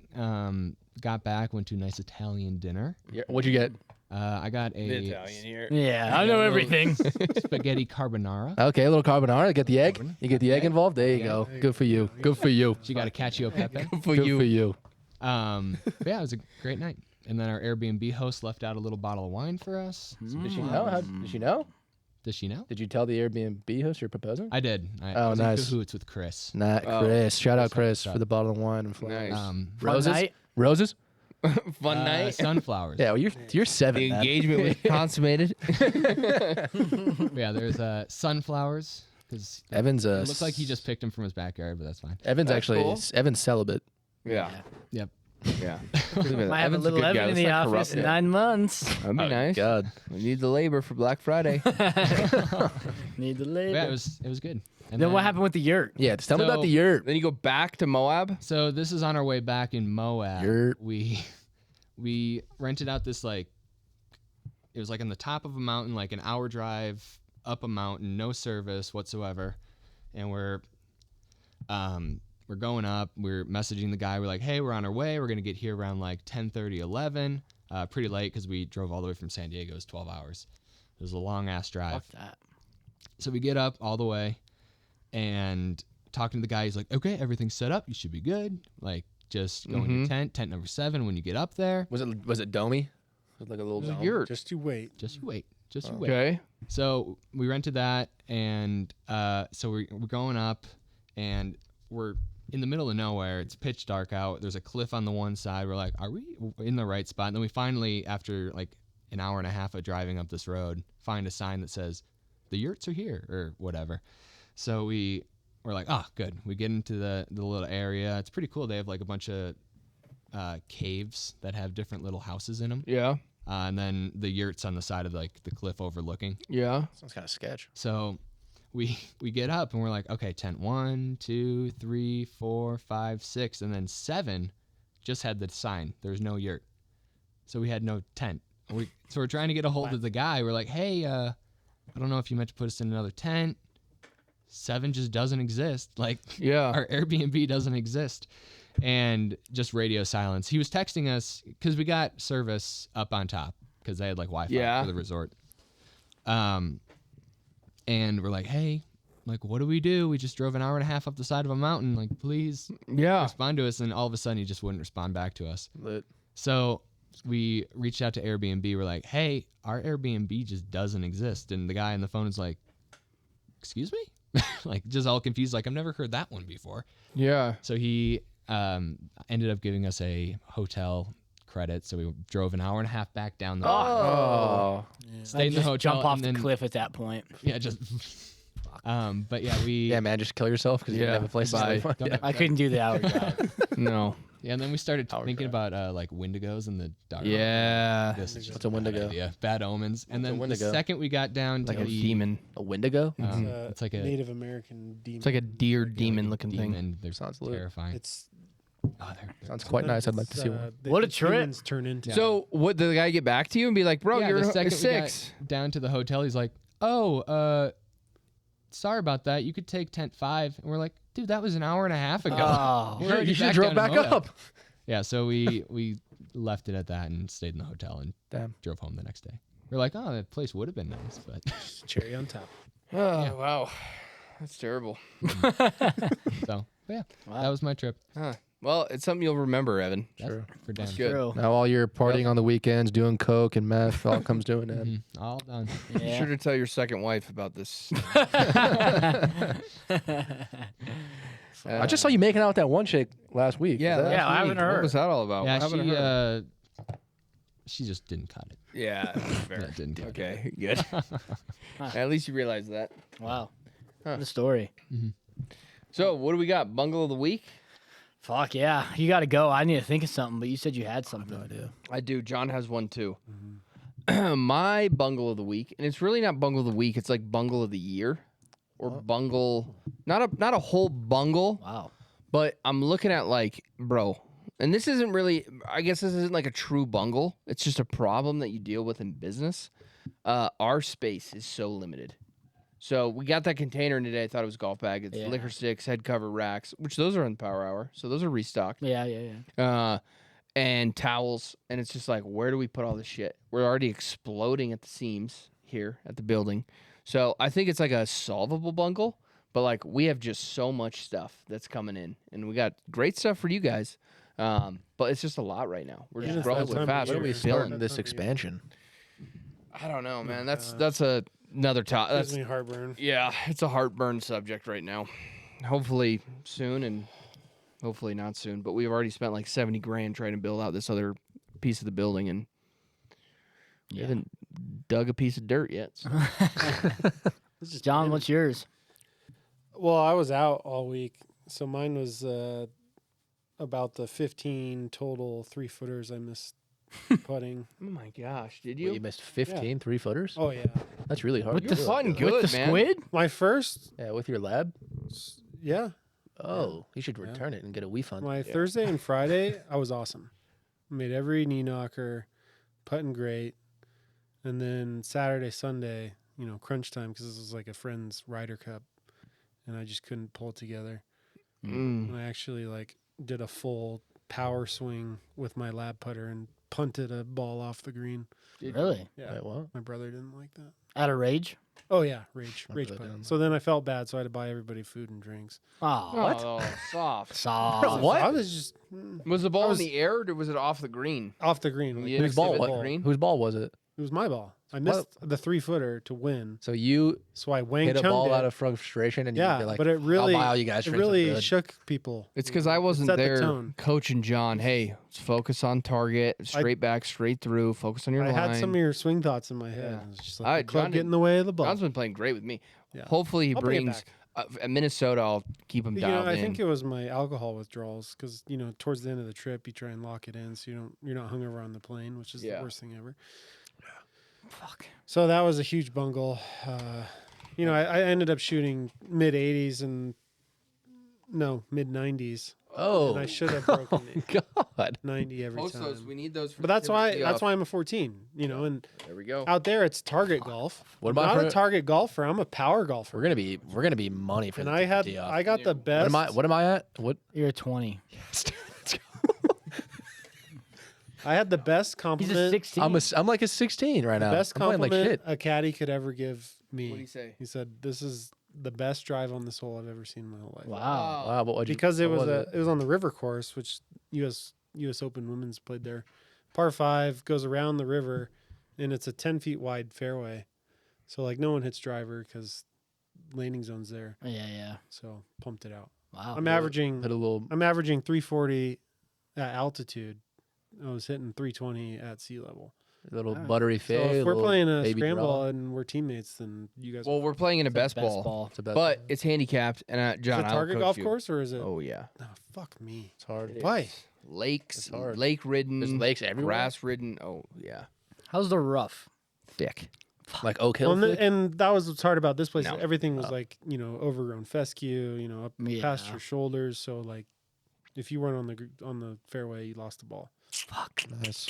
Got back, went to a nice Italian dinner. Yeah, what'd you get? I got a here. Yeah, I know everything. spaghetti carbonara. Okay, a little carbonara. Get the egg. You get the egg involved. There you go. Good for you. Good for you. She got a cacio e pepe. For Good you. for you. But yeah, it was a great night. And then our Airbnb host left out a little bottle of wine for us. Did she know? Did she know? Does she know? Did you tell the Airbnb host you're proposing? I did. I Oh, was nice. in cahoots with Chris. Not Oh. Chris. Shout out Chris Chris. for the bottle of wine and flowers. Nice. Roses. night. Roses. Fun night. Sunflowers. Yeah, well, you're 7. The man. engagement was consummated. Yeah, there's sunflowers. Because Evan's it looked like he just picked them from his backyard, but that's fine. Evan's That's actually cool. Evan's celibate. Yeah. Yep. Yeah. I have a little Evan in the office. 9 months. That'd be nice. God. We need the labor for Black Friday. Need the But labor. yeah, it was good. And Then what happened with the yurt? Yeah, just tell me about So- the yurt. Then you go back to Moab. So this is on our way back in Moab. Yurt. We rented out this it was like on the top of a mountain, like an hour drive up a mountain, no service whatsoever. And we're going up. We're messaging the guy. We're like, hey, we're on our way. We're gonna get here around like 10:30, 11. Pretty late because we drove all the way from San Diego. It was 12 hours. It was a long ass drive. Fuck that. So we get up all the way and talking to the guy. He's like, okay, everything's set up. You should be good. Like, just go in your tent number 7 when you get up there. Was it domey? Was it like a little dome? Yurt. Just you wait. Just you wait. Just you wait. Okay. So we rented that, and so we're going up, and we're in the middle of nowhere. It's pitch dark out. There's a cliff on the one side. We're like, are we in the right spot? And then we finally, after like an hour and a half of driving up this road, find a sign that says, the yurts are here, or whatever. So we're like, oh, good. We get into the little area. It's pretty cool. They have like a bunch of caves that have different little houses in them. Yeah. And then the yurt's on the side of like the cliff overlooking. Yeah. Sounds kind of sketch. So we get up and we're like, okay, tent 1, 2, 3, 4, 5, 6, and then 7 just had the sign. There's no yurt. So we had no tent. So we're trying to get a hold of the guy. We're like, hey, I don't know if you meant to put us in another tent. 7 just doesn't exist. Like, Yeah. our Airbnb doesn't exist. And just radio silence. He was texting us because we got service up on top because they had like Wi-Fi Yeah. for the resort. And we're like, hey, like, what do? We just drove an hour and a half up the side of a mountain. Like, please Yeah. respond to us. And all of a sudden, he just wouldn't respond back to us. Lit. So we reached out to Airbnb. We're like, hey, our Airbnb just doesn't exist. And the guy on the phone is like, excuse me? like just all confused. Like I've never heard that one before. Yeah. So he ended up giving us a hotel credit. So we drove an hour and a half back down the Oh, stayed in the Just hotel. jump off and the then, cliff at that point. Yeah, just. But yeah, we. yeah, man, just kill yourself because you Yeah, don't have a place to bye. sleep. Don't Yeah. have- I couldn't do the hour drive. No. Yeah, and then we started Hour thinking drive. about like Wendigos and the dark. Yeah. This is just What's a bad Wendigo? idea. Bad omens. And What's a then the Wendigo? second we got down Like to a the demon. A Wendigo? it's like a Native American demon. It's like a deer demon looking thing. demon. They're Sounds lit. terrifying. It's Oh, they're Sounds quite nice. I'd like to see one. What a trip. Humans turn into. So, what did the guy get back to you and be like, bro, yeah, you're the in second we got 6? down to the hotel, he's like, "Oh, sorry about that. You could take tent 5." And we're like, "Dude, that was an hour and a half ago." Oh. We're already You should have drove down back in the hotel. up. Yeah, so we left it at that and stayed in the hotel and Damn. drove home the next day. We're like, "Oh, that place would have been nice," but cherry on top. Oh, wow. That's terrible. so but yeah, Wow. that was my trip. Huh. Well, it's something you'll remember, Evan. That's Sure. for damn good. True. Now all your partying on the weekends, doing coke and meth, all comes to an end. All done. Be Yeah. sure to tell your second wife about this. I just saw you making out with that one chick last week. Yeah, Is that- Yeah, I haven't What heard. was that all about? Yeah, What happened to her? she just didn't cut it. Yeah, fair. That didn't cut it. Okay, good. At least you realize that. Wow. Huh. What a story. So, what do we got? Bungle of the week? Fuck yeah. You got to go. I need to think of something, but you said you had something. No idea. I do. John has one too. My bungle of the week, and it's really not bungle of the week. It's like bungle of the year, or bungle. Not a whole bungle, Wow. but I'm looking at like, bro. And this isn't really. I guess this isn't like a true bungle. It's just a problem that you deal with in business. Our space is so limited. So we got that container in today. I thought it was golf bag. It's Yeah. liquor sticks, head cover racks, which those are in the power hour. So those are restocked. Yeah, yeah, yeah. And towels. And it's just like, where do we put all this shit? We're already exploding at the seams here at the building. So I think it's like a solvable bungle, but like we have just so much stuff that's coming in, and we got great stuff for you guys. But it's just a lot right now. We're Yeah. just growing That so time of fast. year. We're When are we filling. starting this expansion? I don't know, man. That's another topic. Gives me heartburn. Yeah, it's a heartburn subject right now. Hopefully soon, and hopefully not soon. But we've already spent like 70 grand trying to build out this other piece of the building, and we Yeah. haven't dug a piece of dirt yet. So. John, what's yours? Well, I was out all week, so mine was about the 15 total 3-footers I missed putting. Oh my gosh, did You, you? missed 15 3-footers? Oh yeah, That's really hard. With to the do. fun, good With the man. squid? my first. Yeah, with your lab? Yeah, Oh, you should return it and get a refund. my Thursday and Friday, I was awesome. Made every knee knocker, putting great, and then Saturday, Sunday, crunch time because this was like a friend's Ryder Cup, and I just couldn't pull it together. Mm. And I actually did a full power swing with my lab putter and punted a ball off the green. Really? Yeah, Wait, what? my brother didn't like that. Out of rage? Oh yeah, rage I'll put. put it down. So then I felt bad, so I had to buy everybody food and drinks. Oh, Oh, soft. Soft. What? I was just Was the ball was- in the air, or was it off the green? off the green. Like, You Whose ball? exhibit the What? green? Whose ball was it? it was my ball. I missed the 3-footer to win, So you so I Wang hit a Chunged ball it. out of frustration and Yeah, you're like, but it really, I'll buy all you guys it drinks, I'm really good. shook people. It's because I wasn't set the there tone. coaching John. Hey, let's focus on target, straight back, straight through. Focus on your I line. had some of your swing thoughts in my head. Yeah. It was just I- like the club John get in the way of the ball. John's been playing great with me. Yeah. Hopefully he I'll bring it brings back. at Minnesota. I'll keep him dialed I in. think it was my alcohol withdrawals because towards the end of the trip you try and lock it in so you're not hungover on the plane, which is Yeah. the worst thing ever. Fuck. So that was a huge bungle. I ended up shooting mid 80s and mid 90s. Oh, And I should have broken it. God. 90 every Post time. those. We need those. For But that's Timber why tee that's off. why I'm a 14. And There we go. out there it's target golf. What I'm about not for- a target golfer. I'm a power golfer. We're gonna be money for and the I tee off. got the What best. am I at? What? You're a 20. I had the best He's a compliment. 16. I'm like a 16 right The now. best I'm playing compliment like shit. a caddy could ever give me. What do you say? He said, "This is the best drive on this hole I've ever seen in my whole life." Wow. Wow, what would you? Because it what was it was on the river course, which U.S. Open Women's played there. Par 5 goes around the river, and it's a 10 feet wide fairway. So no one hits driver because landing zones there, Yeah. so pumped it out. Wow. I'm averaging Hit a little. 340 at altitude. I was hitting 320 at sea level. Little Alright. buttery So fade. if we're playing a baby scramble draw. and we're teammates, then you guys. Well, we're playing in a It's the best ball, ball. It's the best. but it's handicapped. And is John, it I'll target coach golf you. course or is it? Oh yeah, Oh, fuck me. It's hard. Why? lakes, It's hard. lake ridden. There's lakes everywhere? grass ridden. Oh yeah, How's the rough? thick. Like Oak Hill. Well, and, thick? and that was what's hard about this place. No. Everything was like overgrown fescue, up past Yeah. your shoulders. So like, if you weren't on the fairway, you lost the ball. Fuck. Nice.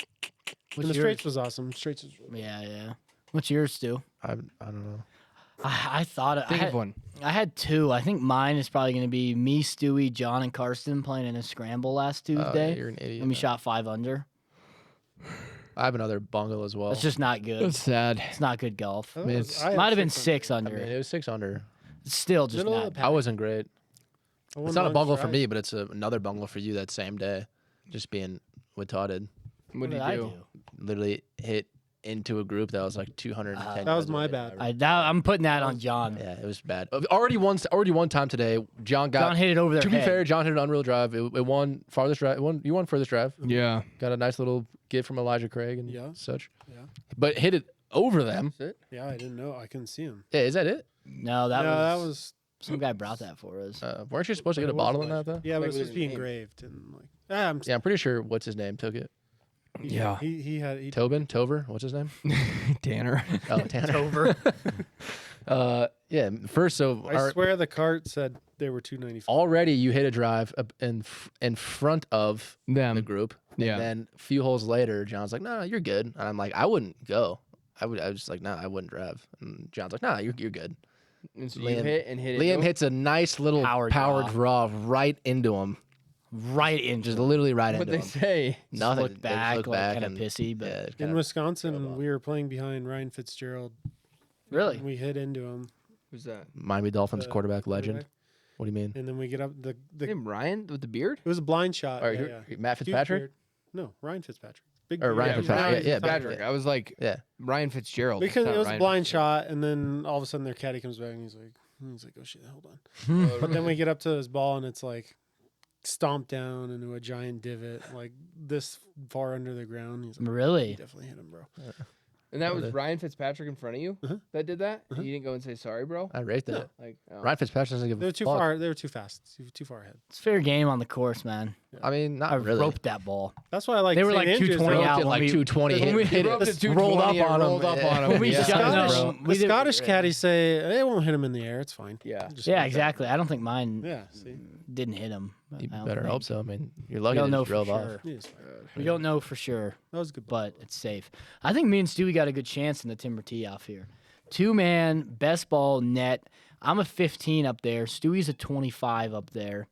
And the straights was awesome. Straights was really Yeah. What's yours, Stu? I don't know. I thought I Think of had, one. I had two. I think mine is probably going to be me, Stewie, John, and Karsten playing in a scramble last Tuesday. You're an idiot. And we shot 5 under. I have another bungle as well. That's just not good. That's sad. It's not good golf. I mean, was- it's- I had Might have been 6 6 I under. mean, it was 6 under. It's still just Middle of not. the I wasn't great. I won It's not a mine bungle for Friday. me, but it's another bungle for you that same day. Just being retarded. What do did you I do? Literally hit into a group that was like 210. That was yards my away. bad. I'm putting that on John. Yeah, it was bad. Already one time today. John got. John hit it over their to be head. fair, John hit an unreal drive. It won farthest drive. You won furthest drive. Yeah. Got a nice little gift from Elijah Craig and Yeah. such. Yeah. But hit it over them. Yeah, I didn't know. I couldn't see him. Yeah, is that it? No, that that was was. some guy brought that for us. Weren't you supposed to get a It was bottle in like- that though? Yeah, but Like it was with supposed to be his name. engraved and like. Yeah, I'm pretty sure. What's his name took it? Yeah. He had. He, Tover. What's his name? Tanner. Oh, Tanner. Over. Yeah. First, so I swear the cart said they were 295. already you hit a drive up in front of Them. the group. Yeah. And then a few holes later, John's like, "No, you're good." And I'm like, "I wouldn't go. I was just like, "No, I wouldn't drive." And John's like, "Nah, you're good." And so Liam- you hit and hit it. Liam no? hits a nice little Power power draw. draw right into him, right into just literally right What into they him. say. Nothing. Looked They just back, looked like back kind of and- pissy, but yeah, it In kinda- Wisconsin, we were playing behind Ryan Fitzgerald. really, We hit into him. Who's that? Miami Dolphins the quarterback legend. quarterback, What do you mean? And then we get up the. Name Ryan with the beard? It was a blind shot. All right, yeah, yeah. Matt Huge Fitzpatrick. beard. No, Ryan Fitzpatrick. Big Or beard. Ryan Yeah, Fitzpatrick. Ryan Yeah, Fitzpatrick. I was like Yeah. Ryan Fitzgerald. Because It's it not was a Ryan blind Fitzgerald. shot, and then all of a sudden their caddy comes back and he's like, "Oh shit, hold on." But then we get up to his ball and it's like stomped down into a giant divot, like this far under the ground. He's like, really. "You definitely hit him, bro." And that was Okay. Ryan Fitzpatrick in front of you Uh-huh. that did that? You didn't go and say sorry, bro? I raced it. Like, oh. Ryan Fitzpatrick doesn't give They a were too fuck. far. They were too fast. Too far ahead. It's fair game on the course, man. I mean, not I really. roped that ball. That's why I like. They were St. like Andrews, 220 though. out. Hit when like we- 220. When we hit rubbed it. the 220 rolled up and on him. rolled up on him. When we Yeah. shot- no, Scottish, we the did- Scottish caddies say they won't hit him in the air. It's fine. Yeah. Just Yeah, like that. exactly. I don't think mine Yeah. See. didn't hit him. You I don't better think. hope so. I mean, you're We lucky don't they know just for drove sure. off. Yeah, it's fine. We don't know for sure, That was a good. but it's safe. I think me and Stewie got a good chance in the timber tee off here. 2-man, best ball net. I'm a 15 up there. Stewie's a 25 up there.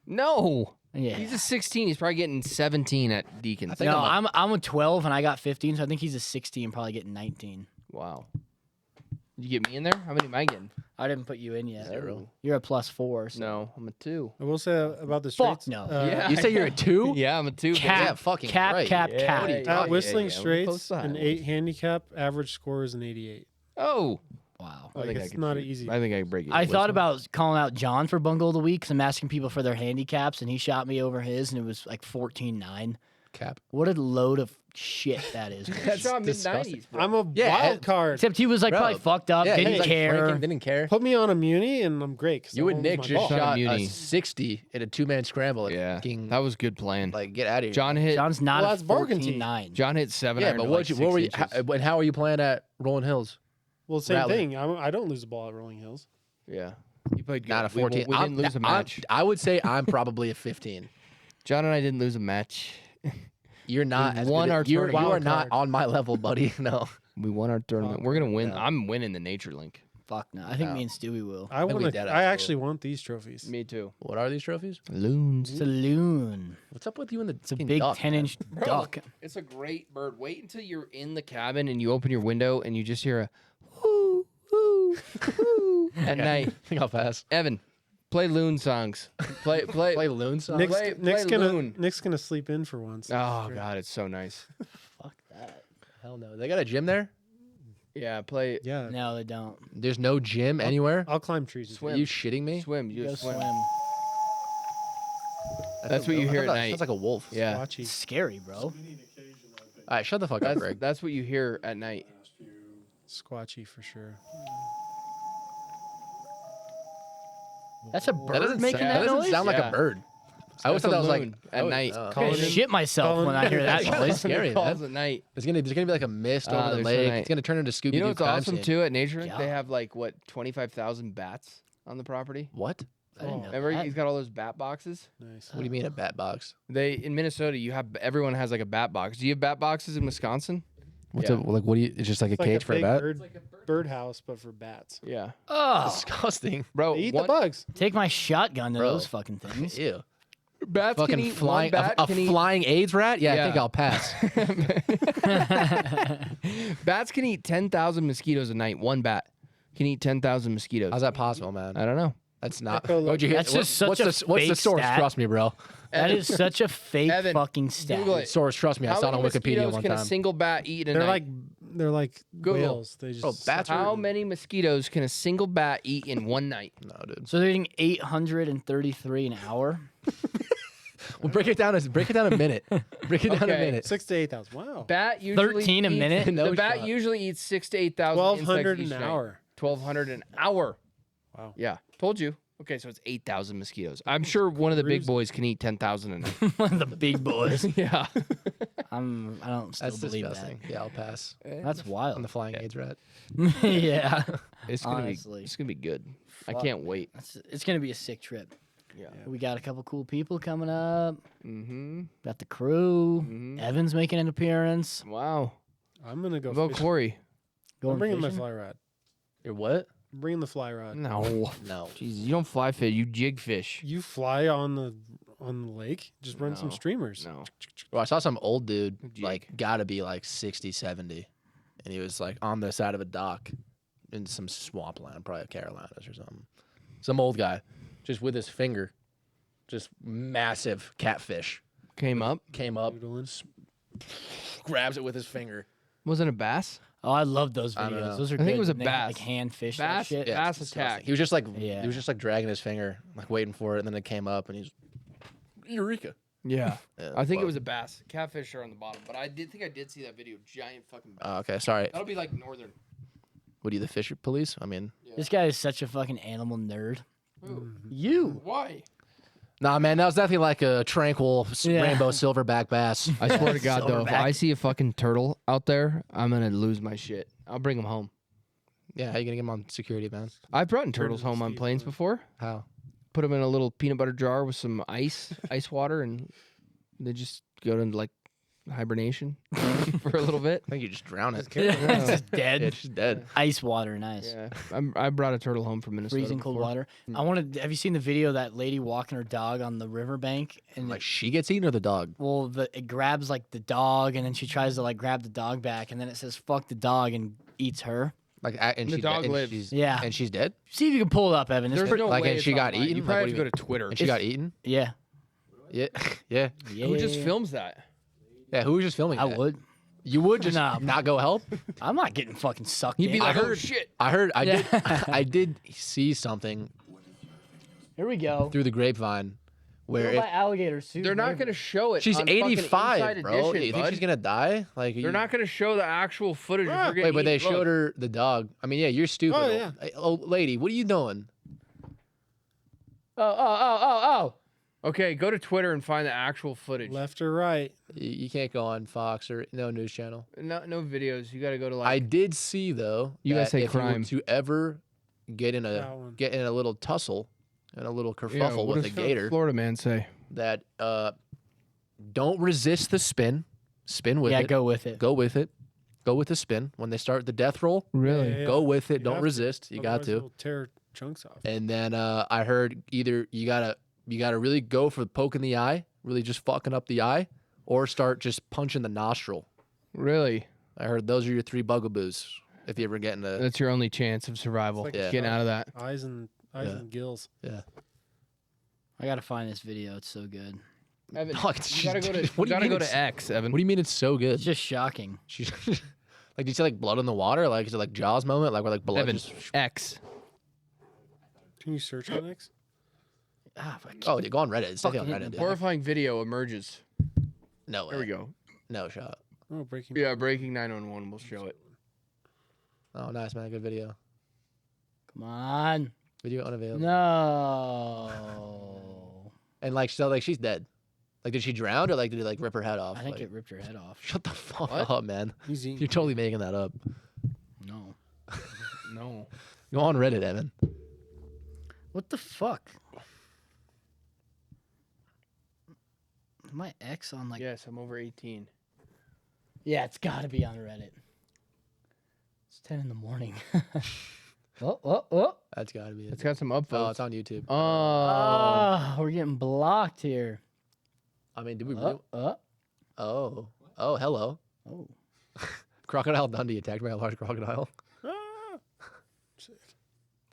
No. Yeah. He's a 16. He's probably getting 17 at Deacons. think No, I'm I'm a 12 and I got 15, so I think he's a 16, probably getting 19. Wow. You get me in there? How many am I getting? I didn't put you in yet. Zero. You're a +4. So. No, I'm a 2. I will say about the Fuck straights. no. Yeah. You say you're a 2? Yeah, I'm a 2. Cap, Yeah, fucking cap, right. cap, Yeah, cap. what are you At talking- Whistling yeah, we're close Straits, to an Highlands. 8 handicap, average score is an 88. Oh. Wow. I Like think I it's could not shoot. easy. I think I could break it. I thought about calling out John for bungle of the week because I'm asking people for their handicaps, and he shot me over his, and it was like 14-9. Cap. What a load of shit that is. That's not disgusting. mid-90s, bro. I'm a Yeah, wild card. Except he was like Bro. probably fucked up, Yeah, didn't he's like care. flanking, didn't care. Put me on a muni and I'm great. 'cause You that and one Nick was my just ball. shot a Muni. 60 at a 2-man scramble. At Yeah. fucking, That was good playing. like, get out of here. John hit John's not Well, a that's bargain tee. 14-9. John hit 7 Yeah, iron but to what like you, 6 what were you? inches. And how are you playing at Rolling Hills? Well, same Rally. thing. I don't lose the ball at Rolling Hills. Yeah. You played good. Not a 14. We didn't lose a match. I would say I'm probably a 15. John and I didn't lose a match. You're not. We as won good our as- you tournament. are Wild not card. on my level, buddy. No. We won our tournament. We're gonna win. No. I'm winning the Nature Link. Fuck no. I think me and Stewie will. I think we want did to. actually. I actually want these trophies. Me too. What are these trophies? Loons. It's a loon. What's up with you and the It's a big 10-inch duck. It's a great bird. Wait until you're in the cabin and you open your window and you just hear a whoo whoo whoo at night. I think I'll pass. Evan, play loon songs. Play. Play Loon songs. Nick's, Play Nick's Loon. gonna sleep in for once. Oh god, it's so nice. Fuck that. Hell no. They got a gym there? Yeah, play Yeah. No, they don't. There's no gym anywhere. I'll climb trees. with Swim. Are you shitting me? swim. You Go just swim. swim. That's what you hear at night. Sounds like a wolf. Yeah, Squatchy. It's scary, bro. All right, shut the fuck up, that's Greg. that's what you hear at night. Squatchy for sure. That's a That bird doesn't making sound, that that doesn't noise. sound like Yeah. a bird. I always That's thought a that was like loon at night. I'm Colin- gonna shit myself Colin- when I hear that That's noise. scary, Calls man. at night. There's gonna be like a mist over the there's lake. night. It's gonna turn into Scooby Doo. You know what's awesome scene. too at Nature Link? They Yeah. have like what 25,000 bats on the property. What? I didn't know Remember, that. he's got all those bat boxes. Nice. What do you mean a bat box? They in Minnesota, you have everyone has like a bat box. Do you have bat boxes in Wisconsin? What's Yeah. up? Like, what do you? It's just like It's a like cage a for a big bat. bird house, but for bats. Yeah, Oh, Disgusting. bro. They eat one- the bugs. take my shotgun to Bro. those fucking things. Ew. Bats can Fucking eat flying. one bat A can eat- flying AIDS rat? Yeah, I Yeah. think I'll pass. Bats can eat 10,000 mosquitoes a night. One bat can eat 10,000 mosquitoes. How's that possible, man? I don't know. That's not. Echo What'd you hear? That's just such what's a what's the fake source? stat. Trust me, bro. That is such a fake Evan, fucking stat. Google it. Source, trust me. I How saw it on many Wikipedia mosquitoes one can a time. single bat eat in a They're night? like Google. whales. They just Bro, bats are- How many mosquitoes can a single bat eat in one night? No, dude. So they're eating 833 an hour. Well, break it down a minute. Break it down a Okay. minute. 6,000 to 8,000. Wow. Bat usually 13 a eats- minute? No the bat shot. usually eats 6 to 8,000 1,200 insects an each night. hour. 1,200 an hour. Wow. Yeah, told you. Okay, so it's 8,000 mosquitoes. I'm sure one of the big Cruise. boys can eat 10,000 a night. One of the big boys. Yeah. I don't still That's believe disgusting. Yeah, I'll pass. that. That's On wild. the flying AIDS rat. Yeah. It's gonna Honestly. be good. I Fuck. can't wait. It's gonna be a sick trip. Yeah. We got a couple cool people coming up. Mm-hmm. Got the crew. Mhm. Evan's making an appearance. Wow. I'm going to go What about fishing. Corey? Going I'm bringing my fishing. fly rod. You're what? I'm bringing the fly rod. No. No. Jeez, you don't fly fish. You jig fish. You fly on the lake. Just run some No. streamers. No. Well, I saw some old dude, Jig. like, gotta be like 60, 70. And he was like on the side of a dock in some swampland, probably Carolinas or something. Some old guy, just with his finger, just massive catfish. Came up. Came up, Doodling. grabs it with his finger. Wasn't a bass? Oh, I love those I don't videos. know. Those are I think good it was a when they have, bass. Like hand fish. Bass? That shit. Yeah, Bass it's disgusting. attack. He was just like, Yeah. he was just like dragging his finger, like waiting for it, and then it came up, and he's Eureka. Yeah. Yeah, I think it fuck. was a bass. Catfish are on the bottom, but I did think I did see that video. Giant fucking bass. Oh, okay, sorry. That'll be like northern. What are you, the fish police? I mean, This guy is such a fucking animal nerd. Ooh. You. Why? nah, man, that was definitely like a tranquil Yeah. rainbow silverback bass. I swear to God, though, if Silverback. I see a fucking turtle out there, I'm gonna lose my shit. I'll bring them home. Yeah, how you gonna get him on security, man? I've brought turtles home on Steve planes Irwin. before. How? Put them in a little peanut butter jar with some ice water, and they just go into like hibernation for a little bit. I think you just drown it. It's just dead. Yeah, it's just dead. Ice water, nice. Yeah, I brought a turtle home from Minnesota. Freezing cold before. water. I wanted. Have you seen the video of that lady walking her dog on the riverbank? And Like she gets eaten or the dog? well, it grabs like the dog, and then she tries to like grab the dog back, and then it says "fuck the dog" and eats her. Like and The she's dog and lives. she's- Yeah. and she's dead. See if you can pull it up, Evan. It's There's pretty, no Like, way and it's she got online. eaten? You Like, probably what have do to go to Twitter. And she got eaten. yeah. Yeah, yeah, Yeah. Who just films that? yeah. Who was just filming? I that? would. You would just Nah. not go help. I'm not getting fucking sucked You'd in. be like, I oh heard- shit. I heard. I Yeah. did. I did see something Here we go. through the grapevine where What about alligators too? They're not gonna show it. she's on fucking 85, Inside bro. Edition, You think bud. she's gonna die? Like They're not gonna show the actual footage. If you're Wait, getting but they eaten. showed Look. her the dog. I mean, yeah, you're stupid. Oh, yeah. Hey, oh, lady, what are you doing? Oh. Okay, go to Twitter and find the actual footage. Left or right? You can't go on Fox or no news channel. No videos. You got to go to like. I did see though. USA that if you were Crime. to ever get in That one. a little tussle and a little Yeah, kerfuffle what with a does gator, Florida man say? that don't resist the spin. Spin with Yeah, it. go with it. Go with it. Go with the spin. When they start the death roll, Really? Yeah, yeah, go with it. You Don't have to. resist. You got Otherwise to. it'll tear chunks off. And then I heard either you gotta really go for the poke in the eye, really just fucking up the eye, or start just punching the nostril. Really? I heard those are your three bugaboos if you ever get into. That's your only chance of survival. like Yeah. Getting out of that. Eyes and gills. Yeah. I gotta find this video. It's so good. Evan, No, it's you gotta just- go to. what You do you gotta mean go it's- to X, Evan. What do you mean it's so good? It's just shocking. She's Like, did you see like blood in the water? Like, is it like Jaws moment? Like, where like blood Evan, just. X. Can you search on X? Oh, yeah, go on Reddit. It's definitely on Fucking Reddit. Dude. Horrifying video emerges. No way. There we go. No shot. Oh, breaking. Yeah, Breaking 911 will show it. Oh, nice, man. Good video. Come on. Video unavailable. No. And like, so like she's dead. Like, did she drown or like did it like rip her head off? I think Like, it ripped her head off. shut the fuck What? up, man. Easy. You're totally making that up. No. No. Go on Reddit, Evan. What the fuck? My ex on like. Yes, I'm over 18. Yeah, it's got to be on Reddit. It's 10 in the morning. Oh. That's gotta be it. It's got some upvotes. Oh, it's on YouTube. Oh. We're getting blocked here. I mean, did we really? Oh. Oh, hello. Oh. Crocodile Dundee attacked by a large crocodile. Ah!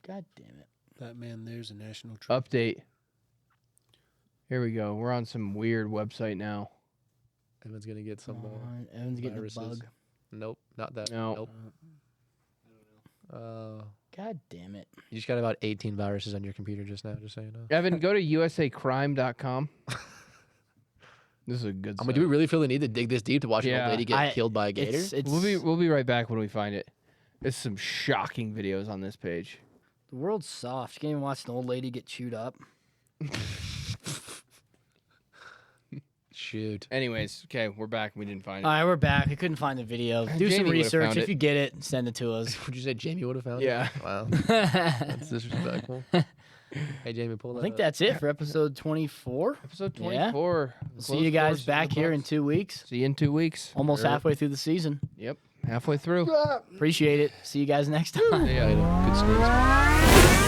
God damn it. That man there's a national treasure. Update. Here we go. We're on some weird website now. Evan's gonna get some. Come on. Evan's getting viruses. a bug. Nope, not that. No. Nope. God damn it. You just got about 18 viruses on your computer just now, just so you know. Evan, go to usacrime.com. This is a good I mean, do we really feel the need to dig this deep to watch an Yeah. old lady get killed by a gator? It's We'll be right back when we find it. There's some shocking videos on this page. the world's soft. You can't even watch an old lady get chewed up. Shoot. Anyways, okay, we're back. We didn't find it. All right, we're back. I couldn't find the video. Do Jamie some would've research. found If it. you get it, send it to us. Would you say Jamie would have found Yeah. it? Wow. I That's disrespectful. Hey, Jamie, pull that think up. that's it for episode 24. Episode Yeah. 24. See you guys back here in 2 weeks. See you in 2 weeks. Almost halfway through the season. Yep, halfway through. Appreciate it. See you guys next time. Yeah. Good sneeze.